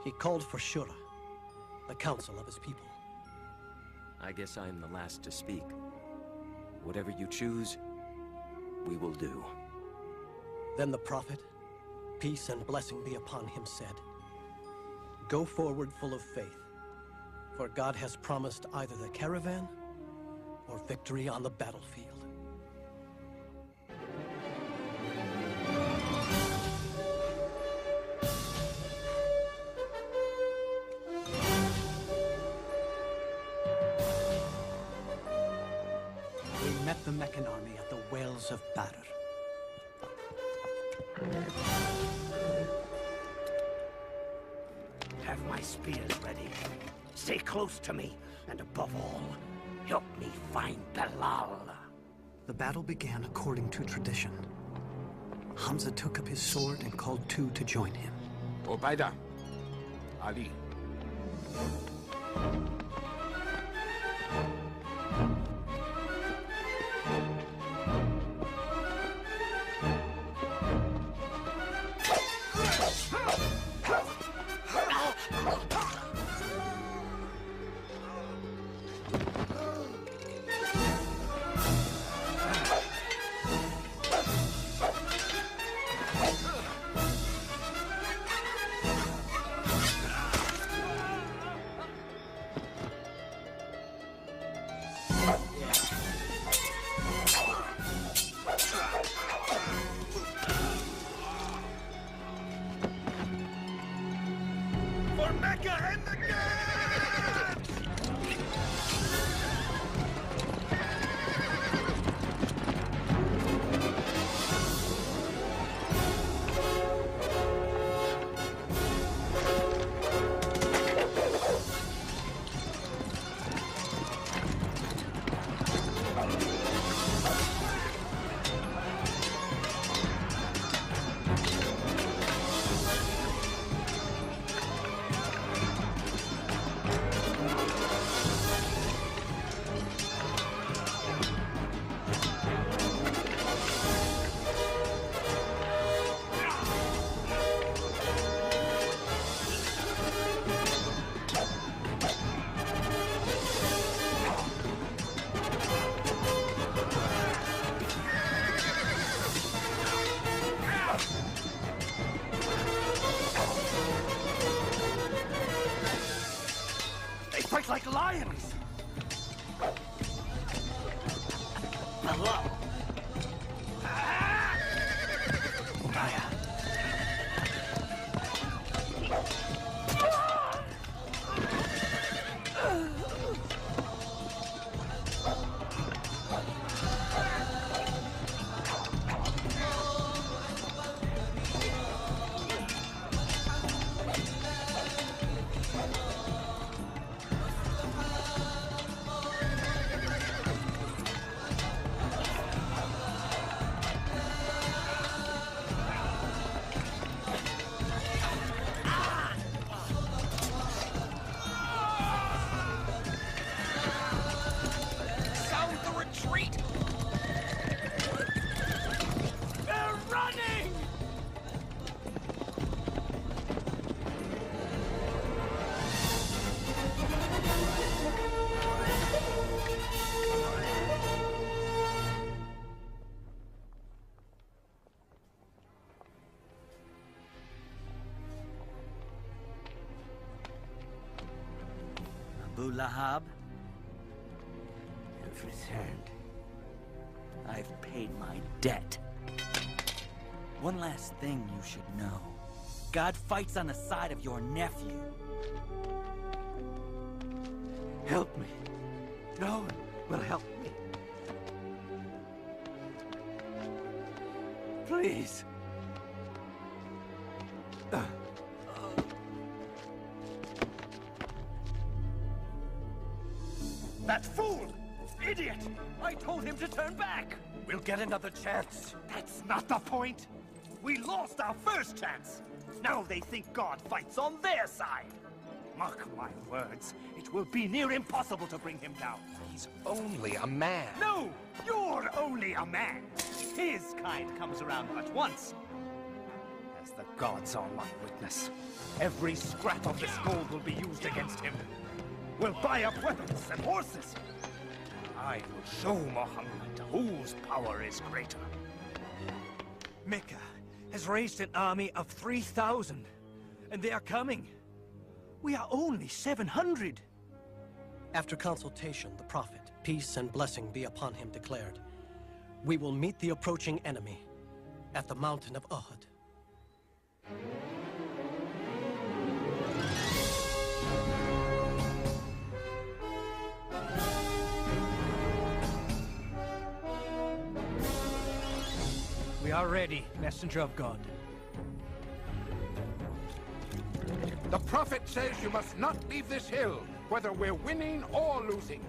he called for Shura, the council of his people. I guess I'm the last to speak. Whatever you choose, we will do. Then the prophet, peace and blessing be upon him, said, "Go forward full of faith, for God has promised either the caravan or victory on the battlefield." We met the Meccan army at the Wells of Badr. Have my spears ready. Stay close to me, and above all, help me find Bilal. The battle began according to tradition. Hamza took up his sword and called 2 to join him. Ubaida, Ali. For Mecca and the dead! They fight like lions! Hello. Abu Lahab, you've returned. I've paid my debt. One last thing you should know. God fights on the side of your nephew. Help me. No one will help me. Please. That fool! Idiot! I told him to turn back! We'll get another chance. That's not the point! We lost our first chance! Now they think God fights on their side! Mark my words, it will be near impossible to bring him down. He's only a man. No! You're only a man! His kind comes around but once. As the gods are my witness, every scrap of this gold will be used against him. We'll buy up weapons and horses. I will show Muhammad whose power is greater. Mecca has raised an army of 3,000, and they are coming. We are only 700. After consultation, the Prophet, peace and blessing be upon him, declared, "We will meet the approaching enemy at the mountain of Uhud." We are ready, messenger of God. The Prophet says you must not leave this hill, whether we're winning or losing.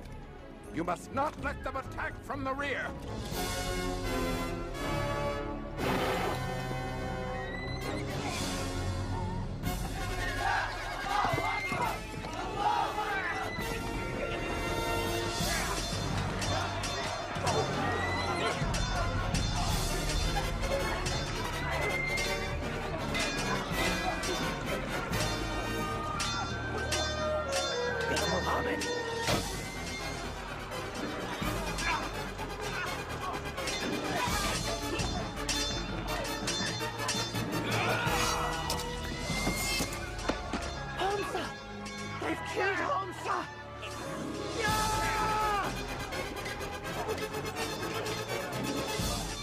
You must not let them attack from the rear.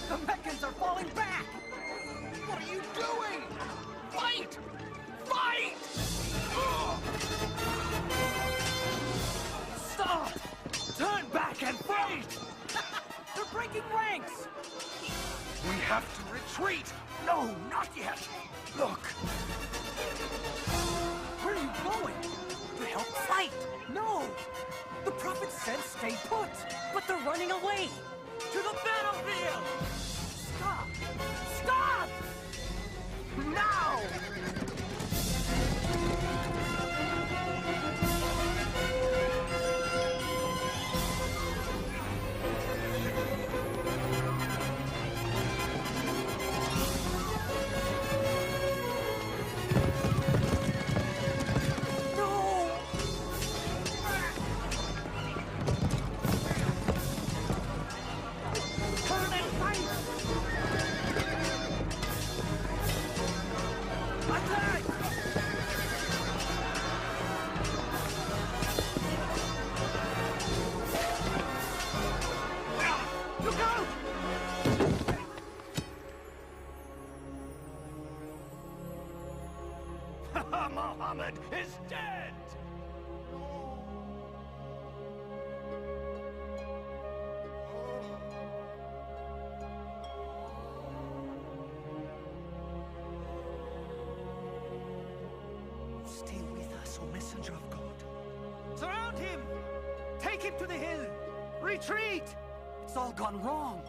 The Meccans are falling back! What are you doing? Fight! Fight! Stop! Turn back and fight! They're breaking ranks! We have to retreat! No, not yet! Look! Where are you going? To help fight! No! The Prophet said stay put! But they're running away! To the battlefield! Stop! Stop! Now! Muhammad is dead! Stay with us, O Messenger of God. Surround him! Take him to the hill! Retreat! It's all gone wrong.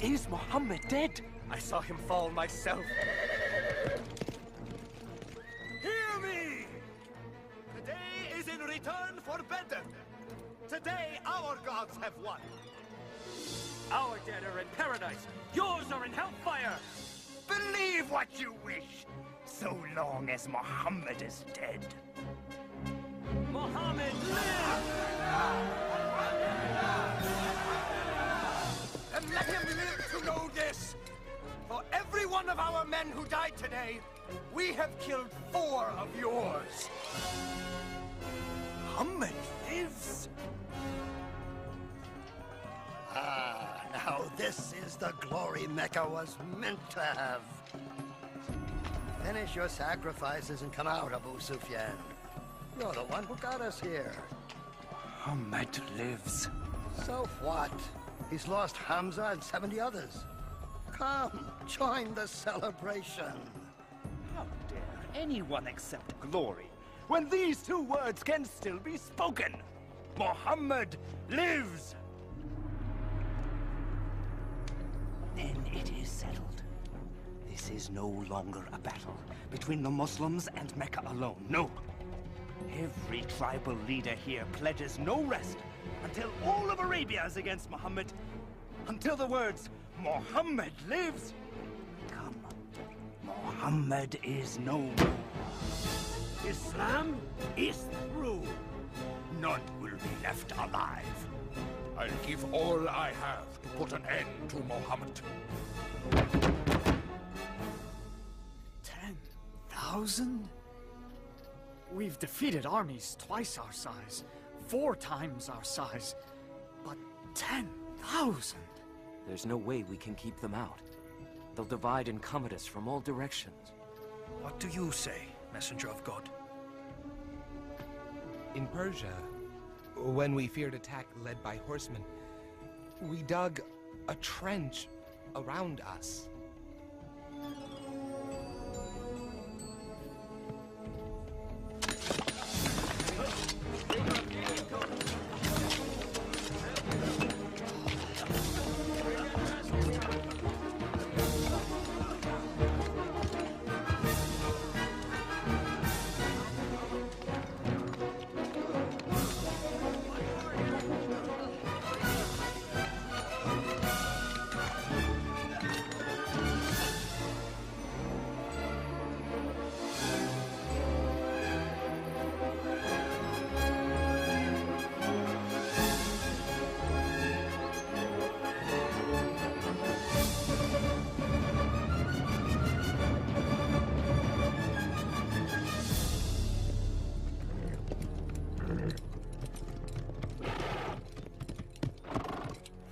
Is Muhammad dead? I saw him fall myself. Hear me! Today is in return for Bedr. Today our gods have won. Our dead are in paradise. Yours are in hellfire. Believe what you wish, so long as Muhammad is dead. Muhammad live! And let him live to know this. For every one of our men who died fight today, we have killed 4 of yours. Muhammad lives. Ah, now this is the glory Mecca was meant to have. Finish your sacrifices and come out, Abu Sufyan. You're the one who got us here. Muhammad lives. So what? He's lost Hamza and 70 others. Come, join the celebration. How dare anyone accept glory when these 2 words can still be spoken? Muhammad lives! Then it is settled. This is no longer a battle between the Muslims and Mecca alone. No. Every tribal leader here pledges no rest until all of Arabia is against Muhammad. Until the words, Muhammad lives, come. Muhammad is no more. Islam is through. None will be left alive. I'll give all I have to put an end to Muhammad. 10,000? We've defeated armies twice our size, 4 times our size, but 10,000? There's no way we can keep them out. They'll divide and come at us from all directions. What do you say, messenger of God? In Persia, when we feared attack led by horsemen, we dug a trench around us.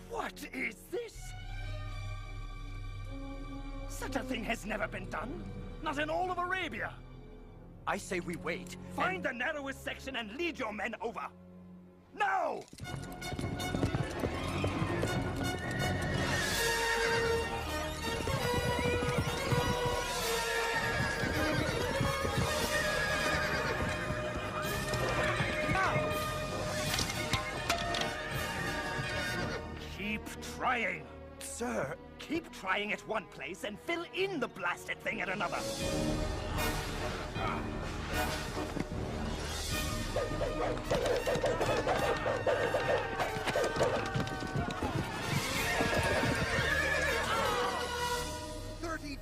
What is this? Such a thing has never been done. Not in all of Arabia. I say we wait. Find the narrowest section and lead your men over. Now! Keep trying. Sir, keep trying at one place and fill in the blasted thing at another.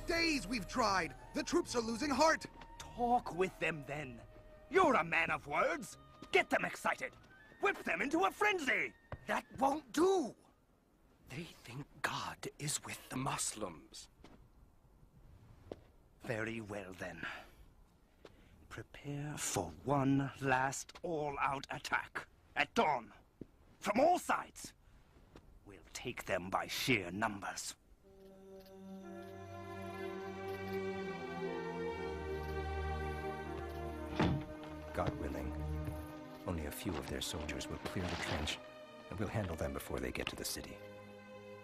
Days we've tried. The troops are losing heart. Talk with them then. You're a man of words. Get them excited. Whip them into a frenzy. That won't do. They think God is with the Muslims. Very well then. Prepare for one last all-out attack. At dawn. From all sides. We'll take them by sheer numbers. God willing, only a few of their soldiers will clear the trench, and we'll handle them before they get to the city.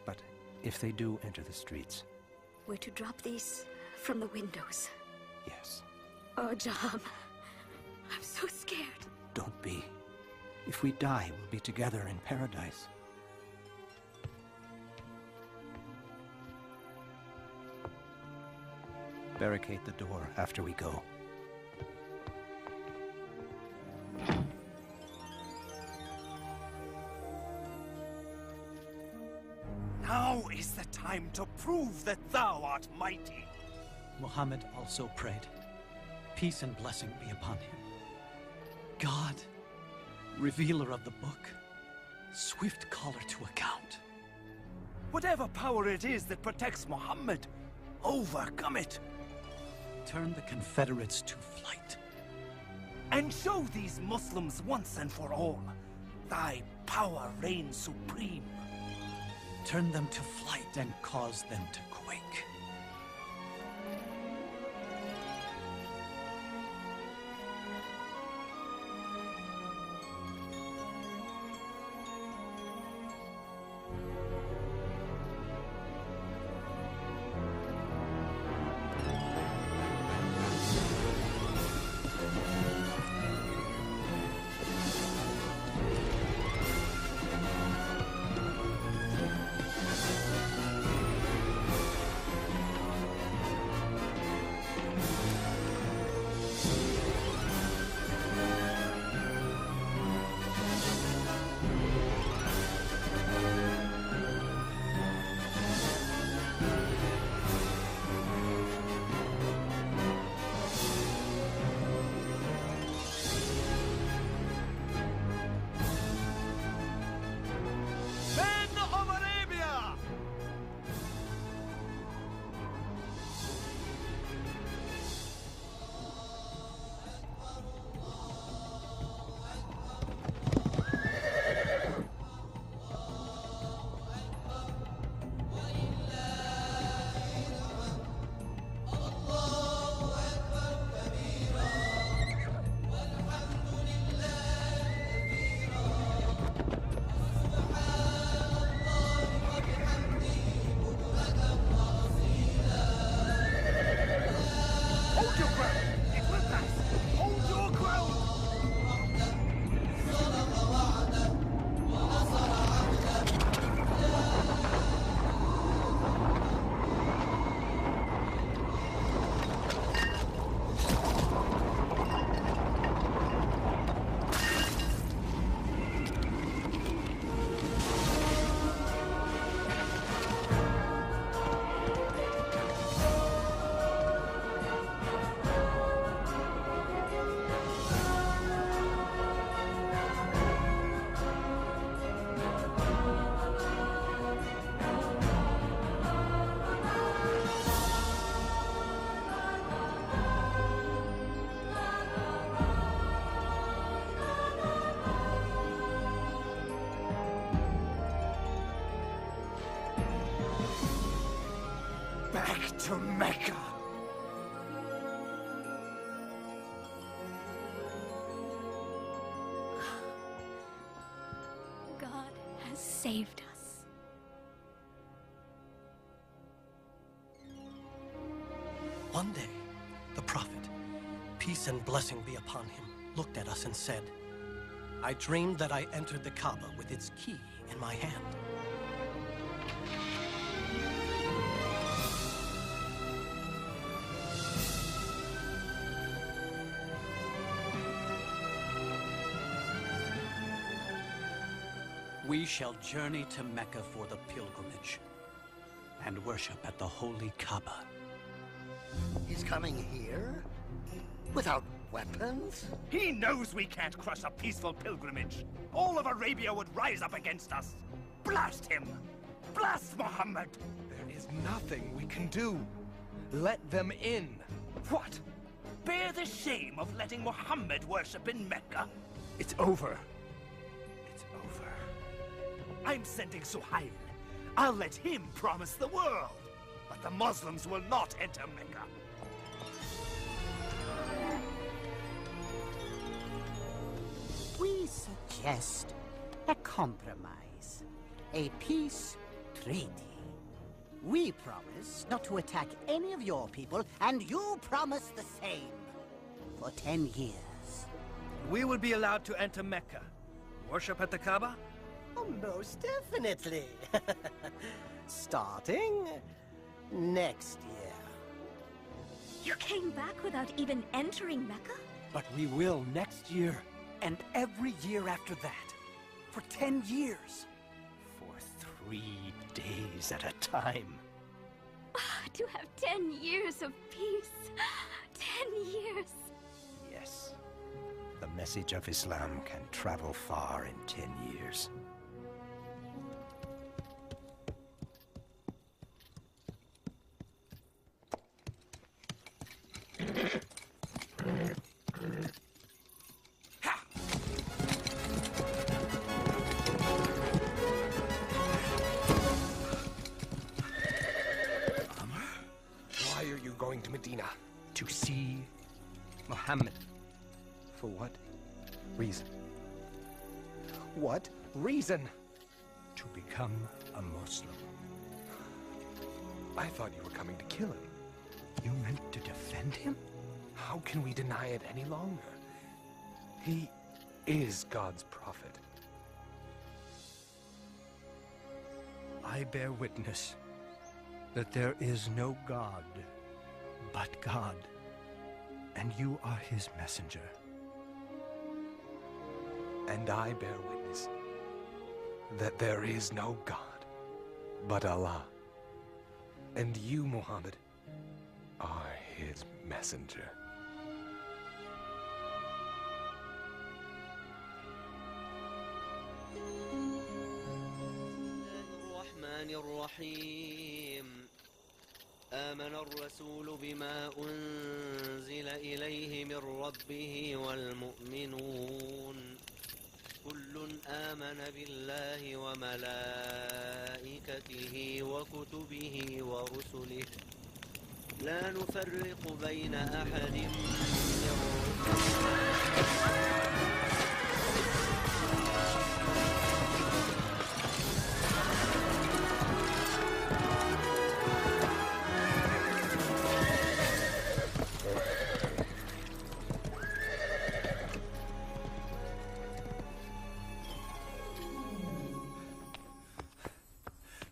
But if they do enter the streets... We're to drop these from the windows. Yes. Oh, Jaham. I'm so scared. Don't be. If we die, we'll be together in paradise. Barricade the door after we go. Now is the time to prove that thou art mighty. Muhammad also prayed, peace and blessing be upon him. God, revealer of the book, swift caller to account. Whatever power it is that protects Muhammad, overcome it. turn the Confederates to flight. And show these Muslims once and for all, thy power reigns supreme. Turn them to flight and cause them to quake. Back to Mecca! God has saved us. One day, the prophet, peace and blessing be upon him, looked at us and said, I dreamed that I entered the Kaaba with its key in my hand. We shall journey to Mecca for the pilgrimage and worship at the holy Kaaba. He's coming here? Without weapons? He knows we can't crush a peaceful pilgrimage. All of Arabia would rise up against us. Blast him! Blast Muhammad! There is nothing we can do. Let them in. What? Bear the shame of letting Muhammad worship in Mecca? It's over. I'm sending Suhail. I'll let him promise the world. But the Muslims will not enter Mecca. We suggest a compromise. A peace treaty. We promise not to attack any of your people, and you promise the same. For 10 years. We will be allowed to enter Mecca. Worship at the Kaaba? Oh, most definitely. Starting next year. You came back without even entering Mecca? But we will next year, and every year after that. For 10 years. For 3 days at a time. To have 10 years of peace. 10 years. Yes. The message of Islam can travel far in 10 years. going to Medina. To see Muhammad. For what reason? What reason? To become a Muslim. I thought you were coming to kill him. You meant to defend him? How can we deny it any longer? He is God's prophet. I bear witness that there is no God but God, and you are his messenger. And I bear witness that there is no God but Allah, and you, Muhammad, are his messenger. الرحيم آمن الرسول بما أنزل إليه من ربه والمؤمنون كل آمن بالله وملائكته وكتبه ورسله لا نفرق بين أحد من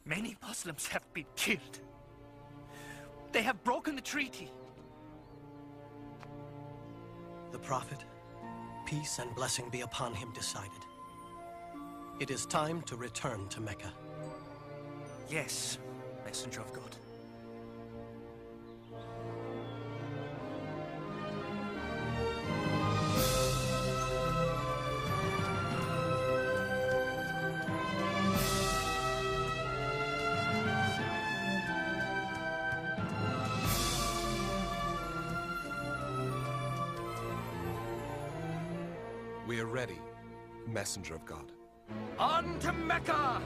Many Muslims have been killed. They have broken the treaty. The Prophet, peace and blessing be upon him, decided. It is time to return to Mecca. Yes, Messenger of God. We are ready, Messenger of God. On to Mecca!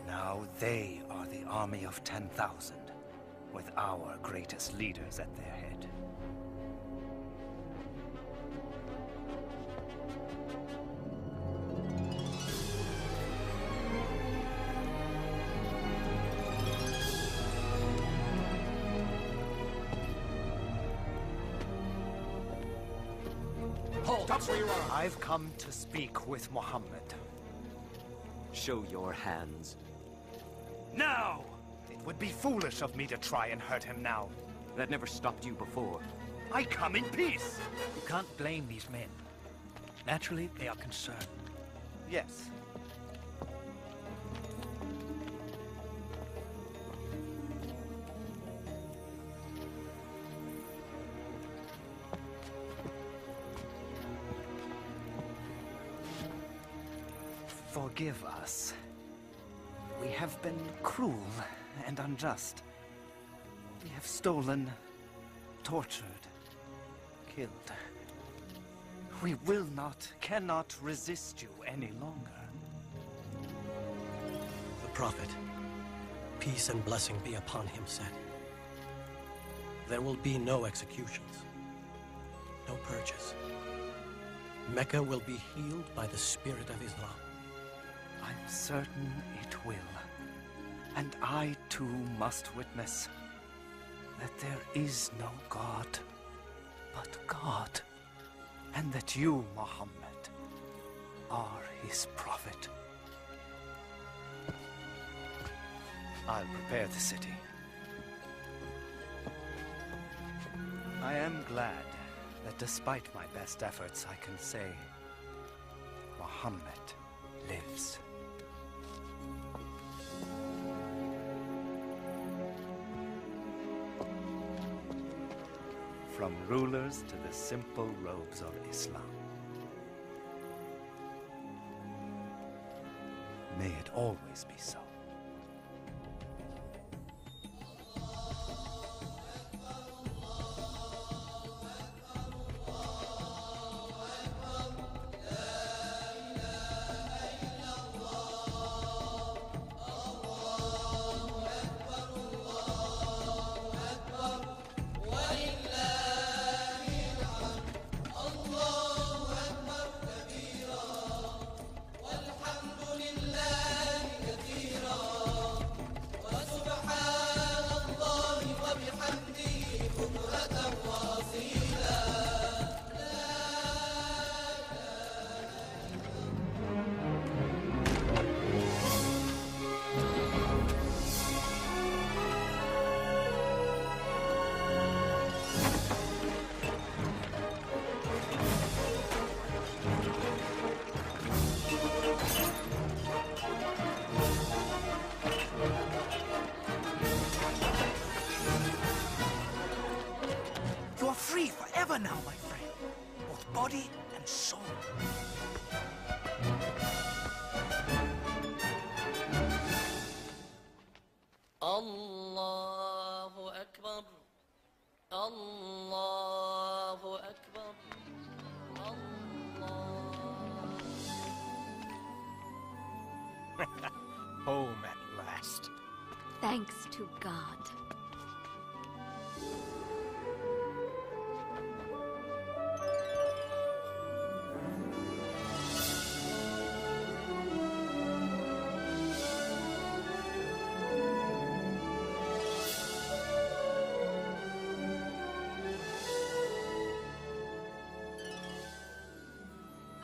Now they are the army of 10,000, with our greatest leaders at their head. Stop where you are! I've come to speak with Muhammad. Show your hands. Now! It would be foolish of me to try and hurt him now. That never stopped you before. I come in peace! You can't blame these men. Naturally, they are concerned. Yes. Forgive us. We have been cruel and unjust. We have stolen, tortured, killed. We will not, cannot resist you any longer. The Prophet, peace and blessing be upon him, said, there will be no executions, no purges. Mecca will be healed by the spirit of Islam. I'm certain it will. And I too must witness that there is no God but God, and that you, Muhammad, are his prophet. I'll prepare the city. I am glad that despite my best efforts, I can say Muhammad lives. From rulers to the simple robes of Islam. May it always be so. pure now, my friend. Both body and soul. Allahu Akbar. Allahu Akbar. Home at last. Thanks to God.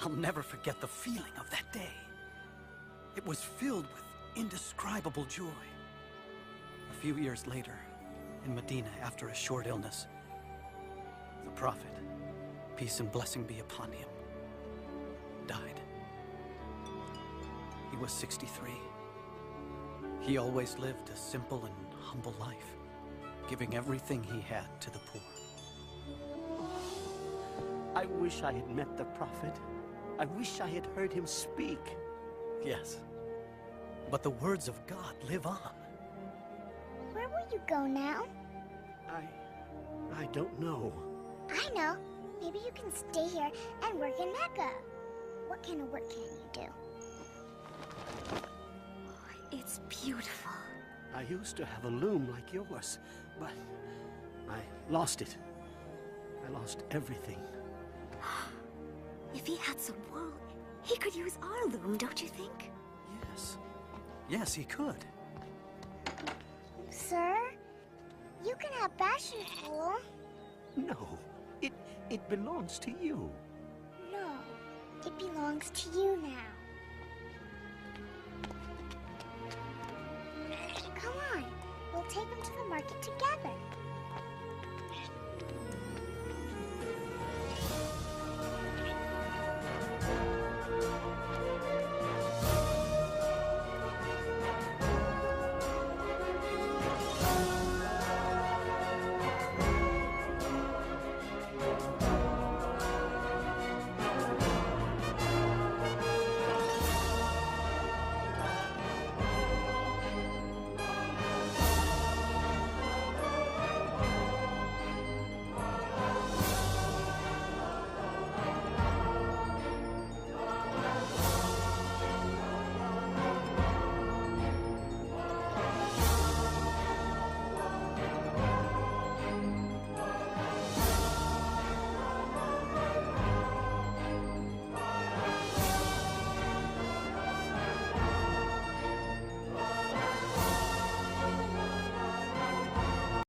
I'll never forget the feeling of that day. It was filled with indescribable joy. A few years later, in Medina, after a short illness, the Prophet, peace and blessing be upon him, died. He was 63. He always lived a simple and humble life, giving everything he had to the poor. I wish I had met the Prophet. I wish I had heard him speak. Yes, but the words of God live on. Where will you go now? I don't know. I know. Maybe you can stay here and work in Mecca. What kind of work can you do? It's beautiful. I used to have a loom like yours, but I lost it. I lost everything. If he had some wool, he could use our loom, don't you think? Yes. Yes, he could. Sir, you can have Bashar's wool. No, it belongs to you. No, it belongs to you now. Come on, we'll take him to the market together.